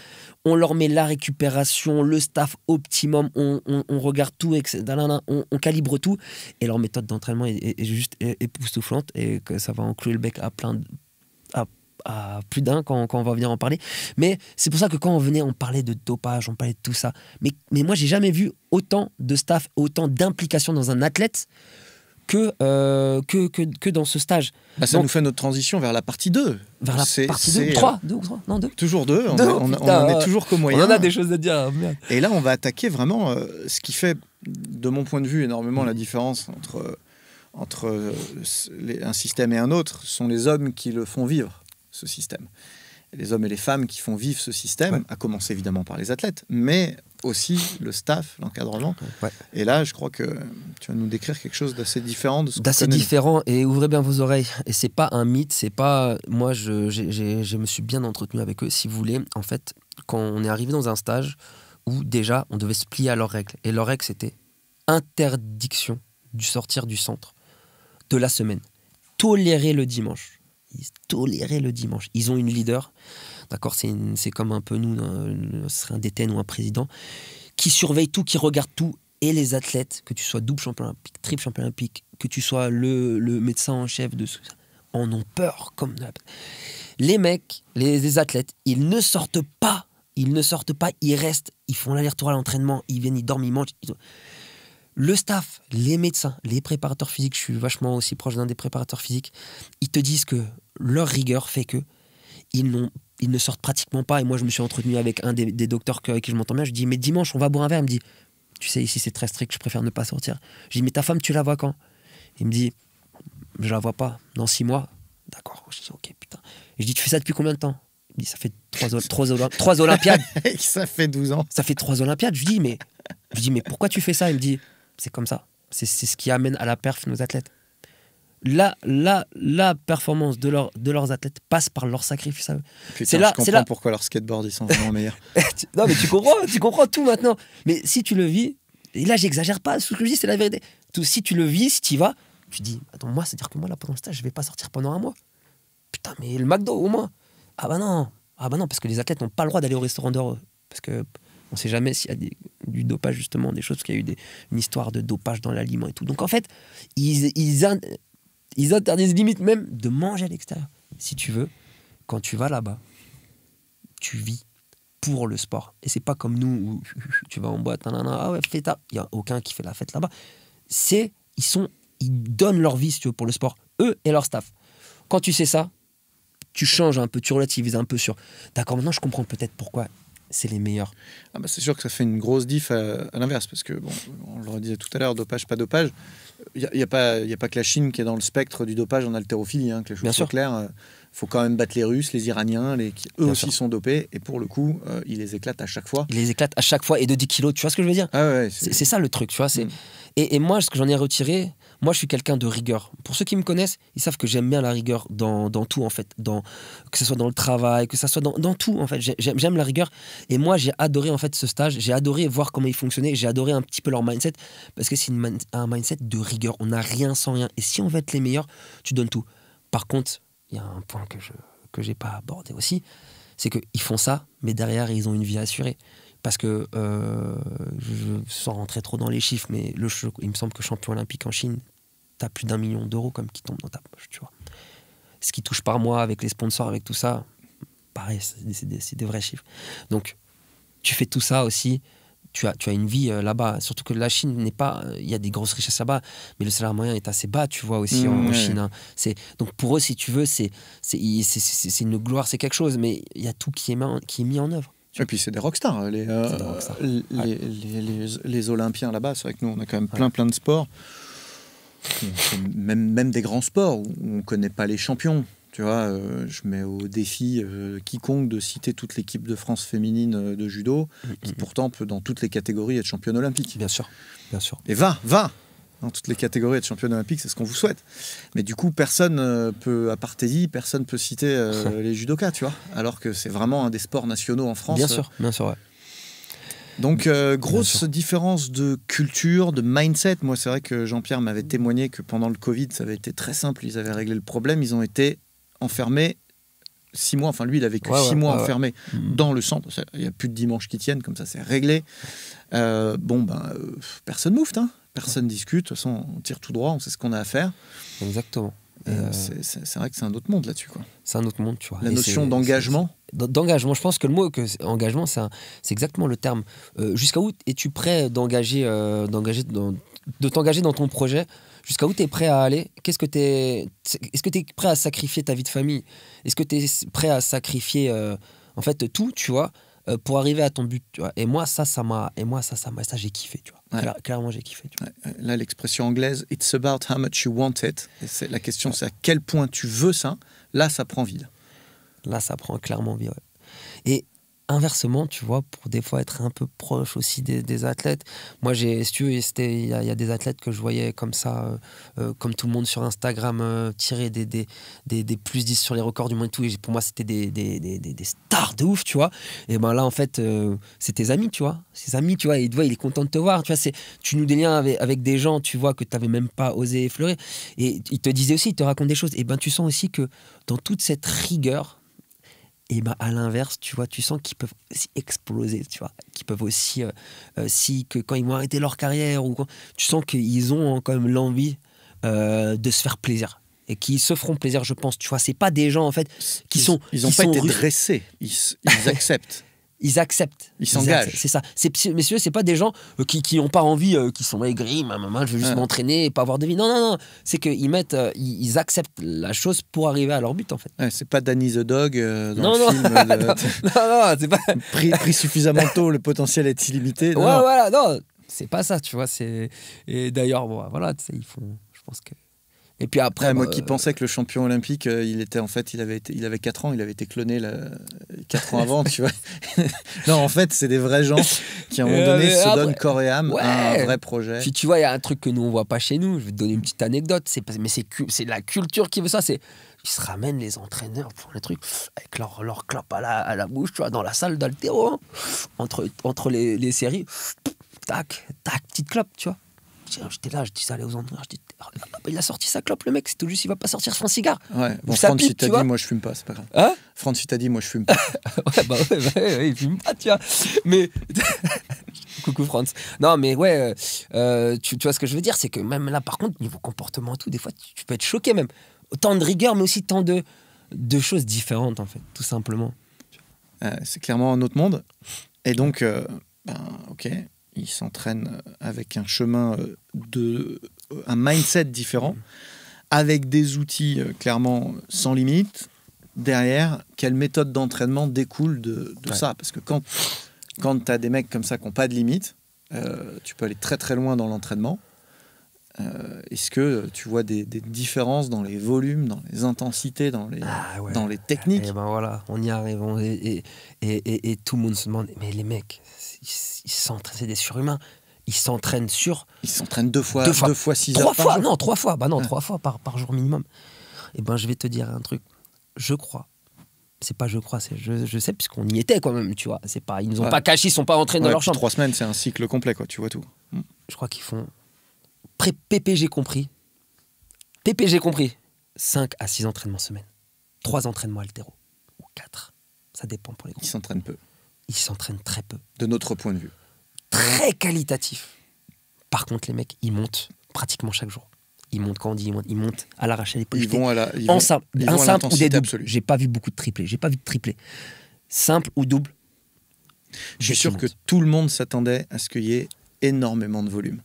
on leur met la récupération, le staff optimum, on regarde tout, on calibre tout. Et leur méthode d'entraînement est juste époustouflante, et que ça va enclouer le bec à plus d'un quand on va venir en parler. Mais c'est pour ça que quand on parlait de dopage, on parlait de tout ça. Mais moi, j'ai jamais vu autant de staff, autant d'implication dans un athlète que dans ce stage. Ça nous fait notre transition vers la partie 2. Vers la partie 2 3 2 ou 3 Non, 2. Toujours 2. On en est toujours qu'au moyen. On en a des choses à dire. Merde. Et là, on va attaquer vraiment ce qui fait, de mon point de vue, énormément la différence entre un système et un autre. Ce sont les hommes qui le font vivre, ce système. Et les hommes et les femmes qui font vivre ce système, à commencer évidemment par les athlètes, mais aussi le staff, l'encadrement. Ouais. Et là, je crois que tu vas nous décrire quelque chose d'assez différent de ce d'assez différent, et ouvrez bien vos oreilles. Et c'est pas un mythe, c'est pas... Moi, je me suis bien entretenu avec eux, si vous voulez. En fait, quand on est arrivé dans un stage où déjà, on devait se plier à leurs règles. Et leurs règles, c'était interdiction du sortir du centre de la semaine. Tolérer le dimanche. Ils ont une leader, d'accord, c'est comme un peu nous, ce serait un DTN ou un président, qui surveille tout, qui regarde tout. Et les athlètes, que tu sois double champion olympique, triple champion olympique, que tu sois le médecin en chef de ça, en ont peur. Les mecs, les athlètes, ils ne sortent pas, ils restent, ils font l'aller-retour à l'entraînement, ils viennent, ils dorment, ils mangent. Le staff, les médecins, les préparateurs physiques, je suis vachement aussi proche d'un des préparateurs physiques, ils te disent que leur rigueur fait que ils ne sortent pratiquement pas. Et moi, je me suis entretenu avec un des docteurs avec qui je m'entends bien. Je lui dis, mais dimanche, on va boire un verre. Il me dit, tu sais, ici, c'est très strict, je préfère ne pas sortir. Je dis, mais ta femme, tu la vois quand? Il me dit, je la vois pas, dans 6 mois. D'accord, je dis, ok, putain. Et je dis, tu fais ça depuis combien de temps? Il me dit, ça fait 3 Olympiades. Ça fait 12 ans. Ça fait 3 Olympiades. Je dis, mais pourquoi tu fais ça? Il me dit, c'est comme ça. C'est ce qui amène à la perf nos athlètes. la performance de leurs athlètes passe par leur sacrifice à eux. Putain, je comprends pourquoi leur skateboard, ils sont vraiment meilleurs. Non, mais tu comprends tout maintenant. Mais si tu le vis, et là, j'exagère pas, ce que je dis, c'est la vérité. Si tu le vis, si tu y vas, tu dis, attends, moi, c'est-à-dire que moi, là, pendant le stage, je vais pas sortir pendant un mois. Putain, mais le McDo, au moins. Ah bah non, parce que les athlètes n'ont pas le droit d'aller au restaurant d'heure. Parce que on sait jamais s'il y a du dopage, justement, des choses, parce qu'il y a eu une histoire de dopage dans l'aliment et tout. Donc, en fait, ils interdisent limite même de manger à l'extérieur. Si tu veux, quand tu vas là-bas, tu vis pour le sport. Et c'est pas comme nous où tu vas en boîte, ah ouais, fais ta. Il n'y a aucun qui fait la fête là-bas. Ils donnent leur vie, si tu veux, pour le sport, eux et leur staff. Quand tu sais ça, tu changes un peu, tu relativises un peu sur. D'accord, maintenant je comprends peut-être pourquoi c'est les meilleurs. Ah bah c'est sûr que ça fait une grosse diff à l'inverse, parce que, bon, on le redisait tout à l'heure, dopage, pas dopage. Il n'y a pas que la Chine qui est dans le spectre du dopage en haltérophilie, hein, que les choses soient claires. Il faut quand même battre les Russes, les Iraniens, qui eux aussi sont dopés, et pour le coup, ils les éclatent à chaque fois. Ils les éclatent à chaque fois, et de 10 kilos, tu vois ce que je veux dire? Ah ouais, c'est ça le truc, tu vois. Et moi, ce que j'en ai retiré, moi je suis quelqu'un de rigueur. Pour ceux qui me connaissent, ils savent que j'aime bien la rigueur dans tout, en fait. Que ce soit dans le travail, que ce soit dans tout, en fait. J'aime la rigueur. Et moi, j'ai adoré, en fait, ce stage. J'ai adoré voir comment ils fonctionnaient. J'ai adoré un petit peu leur mindset, parce que c'est un mindset de rigueur. On n'a rien sans rien. Et si on veut être les meilleurs, tu donnes tout. Par contre, il y a un point que j'ai pas abordé aussi, c'est qu'ils font ça, mais derrière, ils ont une vie assurée. Parce que, sans rentrer trop dans les chiffres, mais il me semble que champion olympique en Chine, t'as plus d'1 million d'euros comme qui tombent dans ta poche, tu vois. Ce qui touche par mois avec les sponsors, avec tout ça, pareil, c'est des vrais chiffres. Donc, tu fais tout ça aussi, tu as une vie là-bas. Surtout que la Chine n'est pas... Il y a des grosses richesses là-bas, mais le salaire moyen est assez bas, tu vois, aussi en Chine. Hein. Donc, pour eux, si tu veux, c'est une gloire, c'est quelque chose, mais il y a tout qui est mis en œuvre. Et puis c'est des rockstars, les Olympiens là-bas. C'est vrai que nous, on a quand même plein de sports, même des grands sports où on ne connaît pas les champions. Tu vois, je mets au défi quiconque de citer toute l'équipe de France féminine de judo, qui pourtant peut dans toutes les catégories être championne olympique. Bien sûr. Et va dans toutes les catégories être championne olympique, c'est ce qu'on vous souhaite. Mais du coup, personne peut citer les judokas, tu vois, alors que c'est vraiment un des sports nationaux en France. Bien sûr, ouais. Donc, grosse différence de culture, de mindset. Moi, c'est vrai que Jean-Pierre m'avait témoigné que pendant le Covid, ça avait été très simple. Ils avaient réglé le problème. Ils ont été enfermés 6 mois. Enfin, lui, il a vécu 6 mois enfermé dans le centre. Il n'y a plus de dimanche qui tiennent, comme ça, c'est réglé. Personne moufte, hein. Personne discute. De toute façon, on tire tout droit, on sait ce qu'on a à faire. Exactement. C'est vrai que c'est un autre monde là-dessus, quoi. C'est un autre monde, tu vois. La notion d'engagement. D'engagement, je pense que le mot engagement, c'est exactement le terme. Jusqu'à où es-tu prêt de t'engager dans ton projet? Jusqu'à où tu es prêt à aller? Est-ce que tu es prêt à sacrifier ta vie de famille? Est-ce que tu es prêt à sacrifier en fait tout, tu vois, pour arriver à ton but, tu vois? Et moi, ça j'ai kiffé, tu vois. Ouais. Clairement, j'ai kiffé. Tu vois. Ouais. Là, l'expression anglaise, it's about how much you want it. Et la question, c'est à quel point tu veux ça. Là, ça prend vie. Là, ça prend clairement vie, ouais. Et inversement, tu vois, pour des fois être un peu proche aussi des athlètes. Moi, si tu veux, il y a des athlètes que je voyais comme ça, comme tout le monde sur Instagram, tirer des plus 10 sur les records du monde et tout. Et pour moi, c'était des stars de ouf, tu vois. Et ben là, en fait, c'est tes amis, tu vois. Ses amis, tu vois, il est content de te voir. Tu vois, tu noues des liens avec des gens, tu vois, que tu n'avais même pas osé effleurer. Et il te disait aussi, il te raconte des choses. Et ben, tu sens aussi que dans toute cette rigueur, et ben à l'inverse, tu vois, tu sens qu'ils peuvent aussi exploser, tu vois, qu'ils peuvent aussi, que quand ils vont arrêter leur carrière, tu sens qu'ils ont quand même l'envie de se faire plaisir. Et qui se feront plaisir, je pense, tu vois. C'est pas des gens, en fait, ils n'ont pas été dressés, ils acceptent. Ils acceptent. Ils s'engagent. C'est ça. Messieurs, c'est pas des gens qui n'ont pas envie, qui sont aigris, je veux juste m'entraîner et pas avoir de vie. Non. C'est qu'ils ils acceptent la chose pour arriver à leur but, en fait. Ouais, c'est pas Danny the Dog dans le film. Non, c'est pas. Pris suffisamment tôt, le potentiel est illimité. Non. Voilà, non. C'est pas ça, tu vois. Et d'ailleurs, bon, voilà, tu sais, je pense que Et puis après, Ouais, moi qui pensais que le champion olympique, il avait 4 ans, il avait été cloné 4 ans avant, tu vois. Non, en fait, c'est des vrais gens qui, à un moment donné, se donnent corps et âme à un vrai projet. Puis tu vois, il y a un truc que nous, on voit pas chez nous. Je vais te donner une petite anecdote. Mais c'est la culture qui veut ça. Ils se ramènent, les entraîneurs, pour les trucs, avec leur clope à la bouche, tu vois, dans la salle d'haltéro, hein. Entre les séries. Tac, petite clope, tu vois. J'étais là, je dis ça allait aux entraîneurs. Je dis, il a sorti sa clope, le mec. C'est tout juste, il va pas sortir son cigare. Ouais, bon, Francis t'a dit, moi je fume pas, c'est pas grave. Hein, Francis t'a dit, moi je fume pas. ouais, il fume pas, tu vois. Mais. Coucou France. Non, mais ouais, tu vois ce que je veux dire, c'est que même là, par contre, niveau comportement et tout, des fois, tu peux être choqué même. Autant de rigueur, mais aussi tant de choses différentes, en fait, tout simplement. C'est clairement un autre monde. Et donc, ok, il s'entraîne avec un chemin un mindset différent, avec des outils clairement sans limite. Derrière, quelle méthode d'entraînement découle de ça? Parce que quand tu as des mecs comme ça qui n'ont pas de limite, tu peux aller très très loin dans l'entraînement. Est-ce que tu vois des différences dans les volumes, dans les intensités, dans les techniques? Et ben voilà, on y arrive. Et tout le monde se demande, mais les mecs, ils s'entraînent, c'est des surhumains. Ils s'entraînent 2 fois 6 heures par jour. Non, 3 fois. Bah non, 3 fois par jour minimum. Et ben je vais te dire un truc. Je crois. C'est pas je crois, c'est je sais, puisqu'on y était quand même, tu vois. C'est pas, ils nous ont pas cachés, ils sont pas rentrés dans leur chambre. 3 semaines, c'est un cycle complet, quoi. Tu vois tout. Je crois qu'ils font PPG compris. 5 à 6 entraînements semaine. 3 entraînements haltéro. Ou 4. Ça dépend pour les groupes. Ils s'entraînent peu. Ils s'entraînent très peu. De notre point de vue. Très qualitatif. Par contre, les mecs, ils montent pratiquement chaque jour. Ils montent quand on dit ils montent à l'arraché les Ils vont à un simple ou des doubles. J'ai pas vu beaucoup de triplés. Simple ou double. Je suis sûr que tout le monde s'attendait à ce qu'il y ait énormément de volume.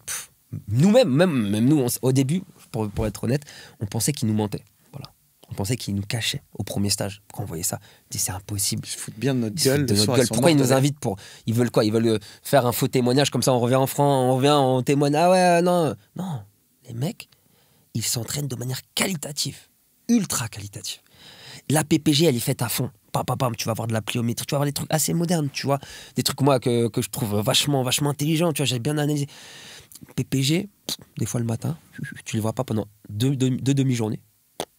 Nous-mêmes, même nous, au début, pour être honnête, on pensait qu'ils nous mentaient. Voilà. On pensait qu'ils nous cachaient au premier stage. Quand on voyait ça, on dit c'est impossible. Ils se foutent bien de notre gueule. Pourquoi ils nous invitent Ils veulent quoi? Ils veulent faire un faux témoignage, comme ça on revient en France, on témoigne. Ah ouais, non. Non, les mecs, ils s'entraînent de manière qualitative, ultra qualitative. La PPG, elle est faite à fond. Pam, tu vas avoir de la pliométrie, tu vas avoir des trucs assez modernes, tu vois. Des trucs, moi, que je trouve vachement intelligents, tu vois, j'ai bien analysé. PPG, des fois le matin, tu les vois pas pendant deux demi-journées.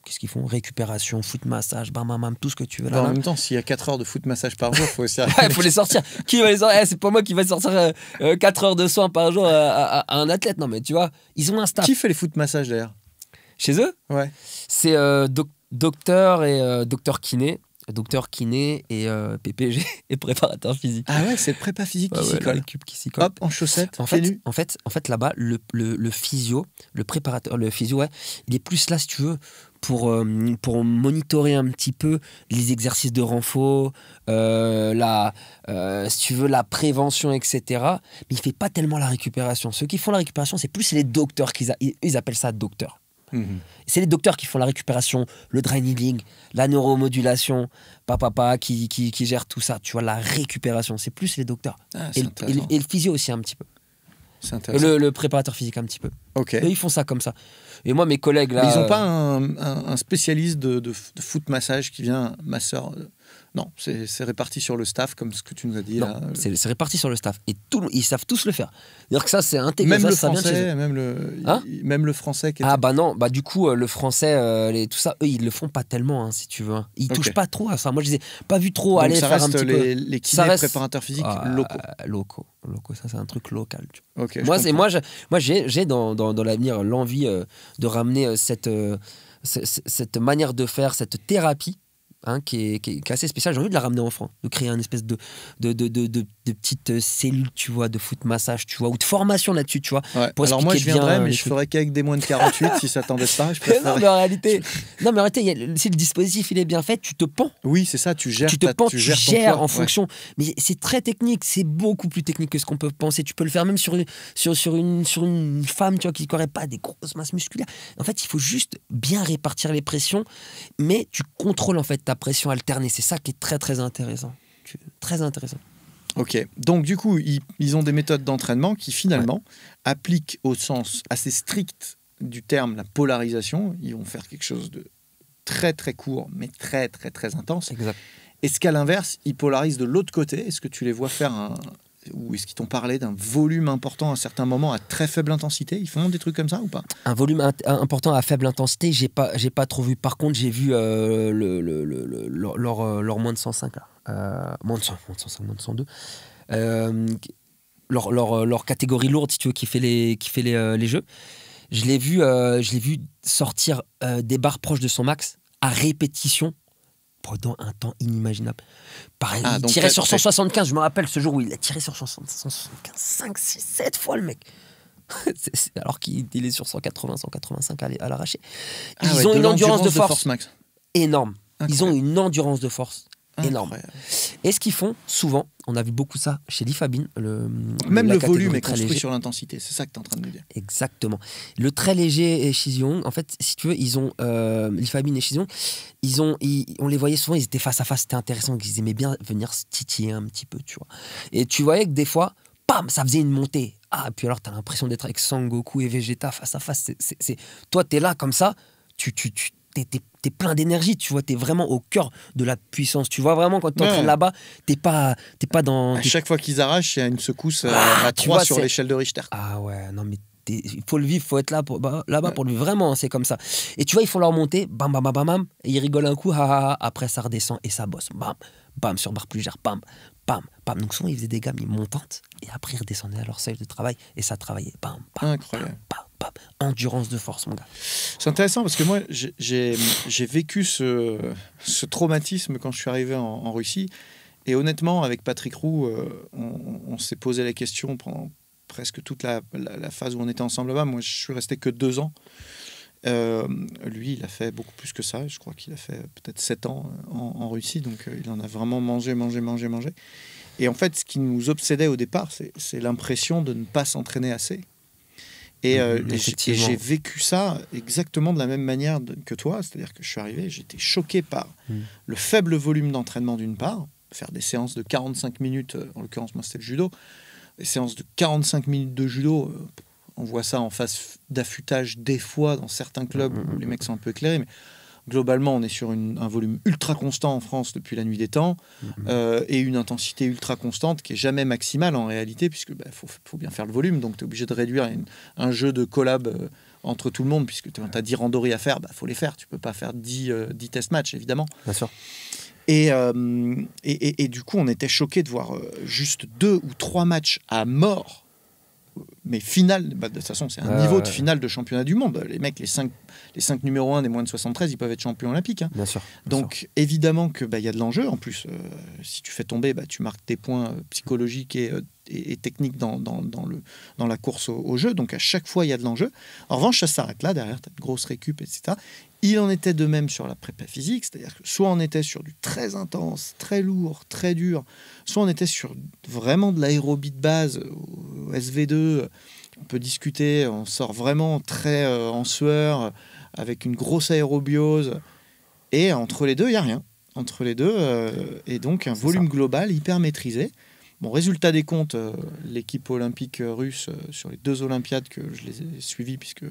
Qu'est-ce qu'ils font? Récupération, foot massage, bam, tout ce que tu veux. En même temps, s'il y a 4 heures de foot massage par jour, il faut aussi... Il faut les sortir. Qui va les sortir? C'est pas moi qui va sortir 4 heures de soins par jour à un athlète. Non, mais tu vois, ils ont un staff. Qui fait les foot massages d'ailleurs? Chez eux? Ouais. C'est docteur et docteur kiné. Docteur kiné et PPG et préparateur physique. Ah ouais, c'est le prépa physique qui s'y colle. Hop, en chaussettes, en fait, là-bas, le physio, le préparateur, le physio, ouais, il est plus là, si tu veux, pour monitorer un petit peu les exercices de renfort, si tu veux, la prévention, etc. Mais il fait pas tellement la récupération. Ceux qui font la récupération, c'est plus les docteurs, ils appellent ça docteurs. C'est les docteurs qui font la récupération, le dry needling, la neuromodulation, qui gèrent tout ça. Tu vois, la récupération, c'est plus les docteurs. Et le physio aussi un petit peu. C'est intéressant. Le préparateur physique un petit peu. Ok. Eux, ils font ça comme ça. Et moi, mes collègues là. Mais ils n'ont pas un spécialiste de foot massage qui vient masseur. Non, c'est réparti sur le staff, comme ce que tu nous as dit. Non, là. C'est réparti sur le staff. Et ils savent tous le faire. C'est-à-dire que ça, c'est intégré. Même ça, le ça français, vient de chez eux. même le français. Qui était... Ah bah non, bah du coup, le français, tout ça, eux, ils le font pas tellement, hein, si tu veux. Hein. Ils touchent pas trop à ça. Moi, je les ai pas vu trop aller faire un petit peu. Les kinés préparateurs physiques locaux. Locaux, ça c'est un truc local. Tu vois. Okay, moi, j'ai dans l'avenir l'envie de ramener cette manière de faire, cette thérapie. Hein, qui est assez spécial. J'ai envie de la ramener en France, de créer une espèce de petite cellule, tu vois, de foot massage, tu vois, ou de formation là-dessus, tu vois. Ouais. Alors moi je viendrais, mais je ferais qu'avec des moins de 48 si ça t'embête pas. Non, mais en réalité, si le dispositif il est bien fait, tu te pends. Oui, c'est ça, tu gères. Tu gères en fonction. Mais c'est très technique, c'est beaucoup plus technique que ce qu'on peut penser. Tu peux le faire même sur une femme, tu vois, qui n'aurait pas des grosses masses musculaires. En fait, il faut juste bien répartir les pressions, mais tu contrôles en fait ta pression alternée. C'est ça qui est très très intéressant. Très intéressant. Ok, donc du coup, ils ont des méthodes d'entraînement qui finalement appliquent au sens assez strict du terme, la polarisation. Ils vont faire quelque chose de très très court, mais très très très intense. Exact. Est-ce qu'à l'inverse, ils polarisent de l'autre côté? Est-ce que tu les vois faire ou est-ce qu'ils t'ont parlé d'un volume important à certains moments à très faible intensité? Ils font des trucs comme ça ou pas? Un volume important à faible intensité, j'ai pas trop vu. Par contre, j'ai vu leur moins de 105 là. Moins de 105, moins de 102. Leur catégorie lourde, si tu veux, qui fait les jeux. Je l'ai vu sortir des barres proches de son max à répétition pendant un temps inimaginable. Pareil, il tirait sur 175. Je me rappelle ce jour où il a tiré sur 175 5, 6, 7 fois, le mec. Alors qu'il est sur 180, 185 à l'arraché. Ils ont une endurance de force max énorme. Incroyable. Ils ont une endurance de force énorme. Incroyable. Et ce qu'ils font, souvent, on a vu beaucoup ça chez Lee Fabin. Même le volume est construit léger sur l'intensité, c'est ça que tu es en train de nous dire. Exactement. Le très léger et Shiziong, en fait, si tu veux, ils ont, Lee Fabin et Shiziong, on les voyait souvent, ils étaient face à face, c'était intéressant, ils aimaient bien venir se titiller un petit peu, tu vois. Et tu voyais que des fois, bam, ça faisait une montée. Ah, et puis alors, tu as l'impression d'être avec Sangoku et Vegeta face à face. Toi, tu es là comme ça, t'es plein d'énergie, tu vois, t'es vraiment au cœur de la puissance. Tu vois vraiment quand t'entraînes là-bas, t'es pas dans. À chaque fois qu'ils arrachent, il y a une secousse à 3 sur l'échelle de Richter. Ah ouais, non mais il faut le vivre, il faut être là là-bas pour le vivre. Vraiment, c'est comme ça. Et tu vois, ils font leur montée, bam, bam, bam, bam, bam, et ils rigolent un coup, après ça redescend et ça bosse, bam, bam, sur barre plus légère, bam, bam, bam. Donc souvent, ils faisaient des gammes montantes et après, ils redescendaient à leur seuil de travail et ça travaillait, bam, bam, incroyable. Bam, bam, bam. Endurance de force, mon gars. C'est intéressant parce que moi, j'ai vécu ce traumatisme quand je suis arrivé en Russie. Et honnêtement, avec Patrick Roux, on s'est posé la question pendant presque toute la phase où on était ensemble là-bas. Moi, je suis resté que 2 ans. Lui, il a fait beaucoup plus que ça. Je crois qu'il a fait peut-être 7 ans en Russie. Donc, il en a vraiment mangé. Et en fait, ce qui nous obsédait au départ, c'est l'impression de ne pas s'entraîner assez. Et j'ai vécu ça exactement de la même manière que toi. C'est-à-dire que je suis arrivé, j'étais choqué par le faible volume d'entraînement d'une part. Faire des séances de 45 minutes, en l'occurrence, moi, c'était le judo. Des séances de 45 minutes de judo, on voit ça en phase d'affûtage des fois dans certains clubs où les mecs sont un peu éclairés. Mais globalement, on est sur un volume ultra constant en France depuis la nuit des temps et une intensité ultra constante qui est jamais maximale en réalité, puisque faut bien faire le volume. Donc, tu es obligé de réduire un jeu de collab entre tout le monde, puisque tu as 10 randonnées à faire, faut les faire. Tu peux pas faire 10 test matchs, évidemment. Bien sûr. Et du coup, on était choqués de voir juste 2 ou 3 matchs à mort, mais finale. De toute façon, c'est un niveau de finale de championnat du monde. Les mecs, les 5 numéros 1 des moins de 73, ils peuvent être champions olympiques. Hein. Bien sûr. Donc, évidemment qu'il y a de l'enjeu. En plus, si tu fais tomber, tu marques tes points psychologiques et techniques dans la course au jeu. Donc, à chaque fois, il y a de l'enjeu. En revanche, ça s'arrête là. Derrière, tu as une grosse récup, etc. Il en était de même sur la prépa physique, c'est-à-dire que soit on était sur du très intense, très lourd, très dur, soit on était sur vraiment de l'aérobie de base, au SV2, on peut discuter, on sort vraiment très en sueur, avec une grosse aérobiose, et entre les deux, il n'y a rien. Entre les deux, et donc un volume global hyper maîtrisé. Bon, résultat des comptes, l'équipe olympique russe, sur les 2 Olympiades que je les ai suivies, puisque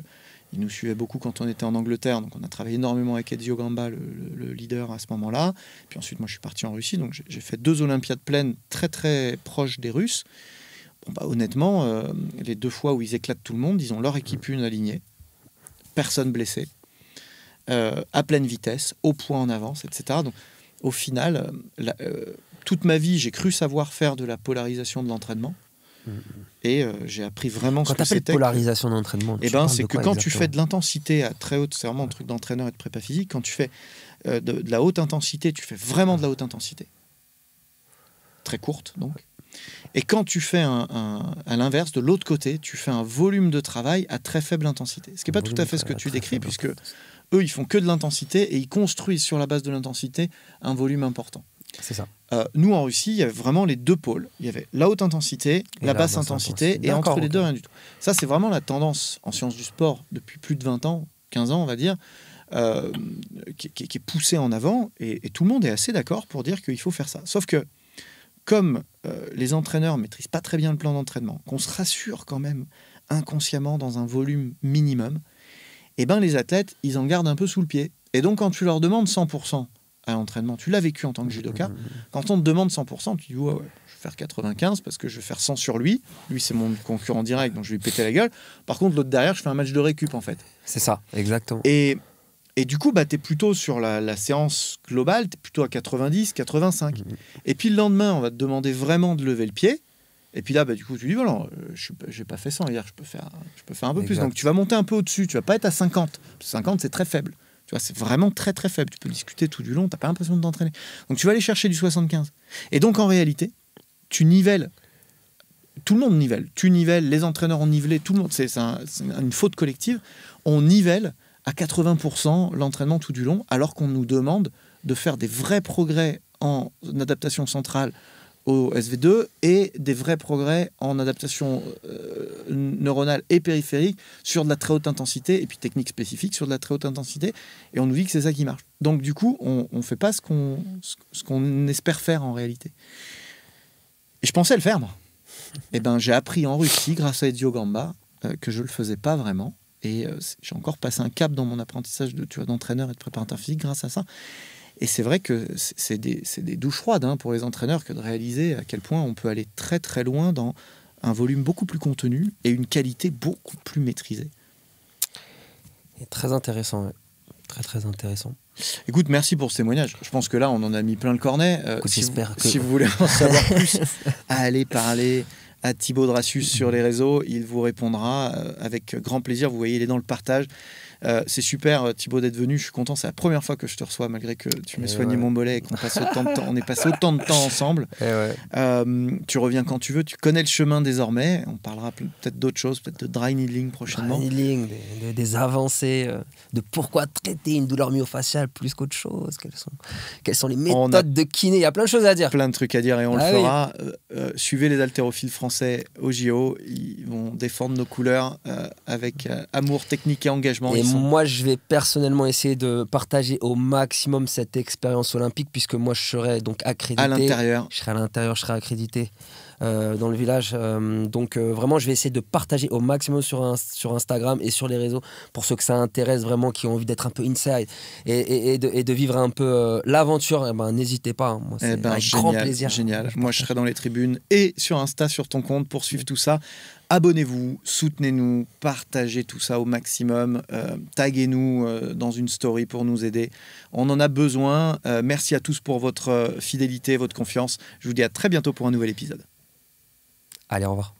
il nous suivait beaucoup quand on était en Angleterre, donc on a travaillé énormément avec Ezio Gamba, le leader à ce moment-là. Puis ensuite, moi, je suis parti en Russie, donc j'ai fait 2 Olympiades pleines très très proches des Russes. Bon, honnêtement, les 2 fois où ils éclatent tout le monde, ils ont leur équipe 1 alignée, personne blessé, à pleine vitesse, au point en avance, etc. Donc, au final, toute ma vie, j'ai cru savoir faire de la polarisation de l'entraînement. Et j'ai appris vraiment ce que c'était. Quand tu appelles polarisation d'entraînement, c'est que quand tu fais de l'intensité à très haute, c'est vraiment un truc d'entraîneur et de prépa physique, quand tu fais de la haute intensité, tu fais vraiment de la haute intensité. Très courte, donc. Et quand tu fais à l'inverse, de l'autre côté, tu fais un volume de travail à très faible intensité. Ce qui n'est pas tout à fait ce que tu décris, puisque eux, ils font que de l'intensité et ils construisent sur la base de l'intensité un volume important. C'est ça. Nous, en Russie, il y avait vraiment les 2 pôles. Il y avait la haute intensité, la basse intensité, et entre les deux, rien du tout. Ça, c'est vraiment la tendance en sciences du sport depuis plus de 20 ans, 15 ans, on va dire, qui est poussée en avant, et tout le monde est assez d'accord pour dire qu'il faut faire ça. Sauf que, comme les entraîneurs ne maîtrisent pas très bien le plan d'entraînement, qu'on se rassure quand même inconsciemment dans un volume minimum, et ben les athlètes, ils en gardent un peu sous le pied. Et donc, quand tu leur demandes 100% à l'entraînement, tu l'as vécu en tant que judoka, quand on te demande 100%, tu dis ouais, je vais faire 95 parce que je vais faire 100 sur lui. Lui, c'est mon concurrent direct, donc je vais lui péter la gueule. Par contre, l'autre derrière, je fais un match de récup, en fait. C'est ça, exactement. Et du coup, bah, tu es plutôt sur la séance globale, tu es plutôt à 90, 85. Et puis le lendemain, on va te demander vraiment de lever le pied. Et puis là, bah, du coup, tu dis, voilà, je n'ai pas fait 100 hier, je peux faire un peu plus. Donc tu vas monter un peu au-dessus, tu vas pas être à 50. 50, c'est très faible. Tu vois, c'est vraiment très très faible. Tu peux discuter tout du long, tu n'as pas l'impression de t'entraîner. Donc tu vas aller chercher du 75. Et donc en réalité, tu nivelles. Tout le monde nivelle. Tu nivelles, les entraîneurs ont nivelé, tout le monde. C'est une faute collective. On nivelle à 80% l'entraînement tout du long, alors qu'on nous demande de faire des vrais progrès en adaptation centrale au SV2 et des vrais progrès en adaptation neuronale et périphérique sur de la très haute intensité, et puis technique spécifique sur de la très haute intensité, et on nous dit que c'est ça qui marche. Donc du coup, on ne fait pas ce qu'on espère faire en réalité. Et je pensais le faire, moi. Et ben, j'ai appris en Russie, grâce à Edio Gamba, que je ne le faisais pas vraiment. Et j'ai encore passé un cap dans mon apprentissage d'entraîneur et de préparateur physique grâce à ça. Et c'est vrai que c'est des douches froides pour les entraîneurs que de réaliser à quel point on peut aller très très loin dans un volume beaucoup plus contenu et une qualité beaucoup plus maîtrisée. Et très intéressant, ouais. Très très intéressant. Écoute, merci pour ce témoignage. Je pense que là, on en a mis plein le cornet. Si vous voulez en savoir plus, allez parler à Thibaut Dracius sur les réseaux. Il vous répondra avec grand plaisir. Vous voyez, il est dans le partage. C'est super, Thibaut, d'être venu. Je suis content. C'est la première fois que je te reçois, malgré que tu m'aies soigné mon mollet et qu'on passe autant de temps. On est passé autant de temps ensemble. Tu reviens quand tu veux. Tu connais le chemin désormais. On parlera peut-être d'autres choses, peut-être de dry needling prochainement. Dry needling, des avancées, de pourquoi traiter une douleur myofaciale plus qu'autre chose. Quelles sont les méthodes de kiné. Il y a plein de choses à dire. Plein de trucs à dire et on le fera. Suivez les haltérophiles français au JO. Ils vont défendre nos couleurs avec amour, technique et engagement. Et moi, je vais personnellement essayer de partager au maximum cette expérience olympique, puisque moi, je serai donc accrédité. À l'intérieur. Je serai à l'intérieur, je serai accrédité dans le village. Donc, vraiment, je vais essayer de partager au maximum sur Instagram et sur les réseaux pour ceux que ça intéresse vraiment, qui ont envie d'être un peu inside et de vivre un peu l'aventure. N'hésitez pas. Moi, c'est avec grand plaisir. Génial. Moi, je serai dans les tribunes et sur Insta, sur ton compte, pour suivre tout ça. Abonnez-vous, soutenez-nous, partagez tout ça au maximum, taguez-nous dans une story pour nous aider. On en a besoin. Merci à tous pour votre fidélité, votre confiance. Je vous dis à très bientôt pour un nouvel épisode. Allez, au revoir.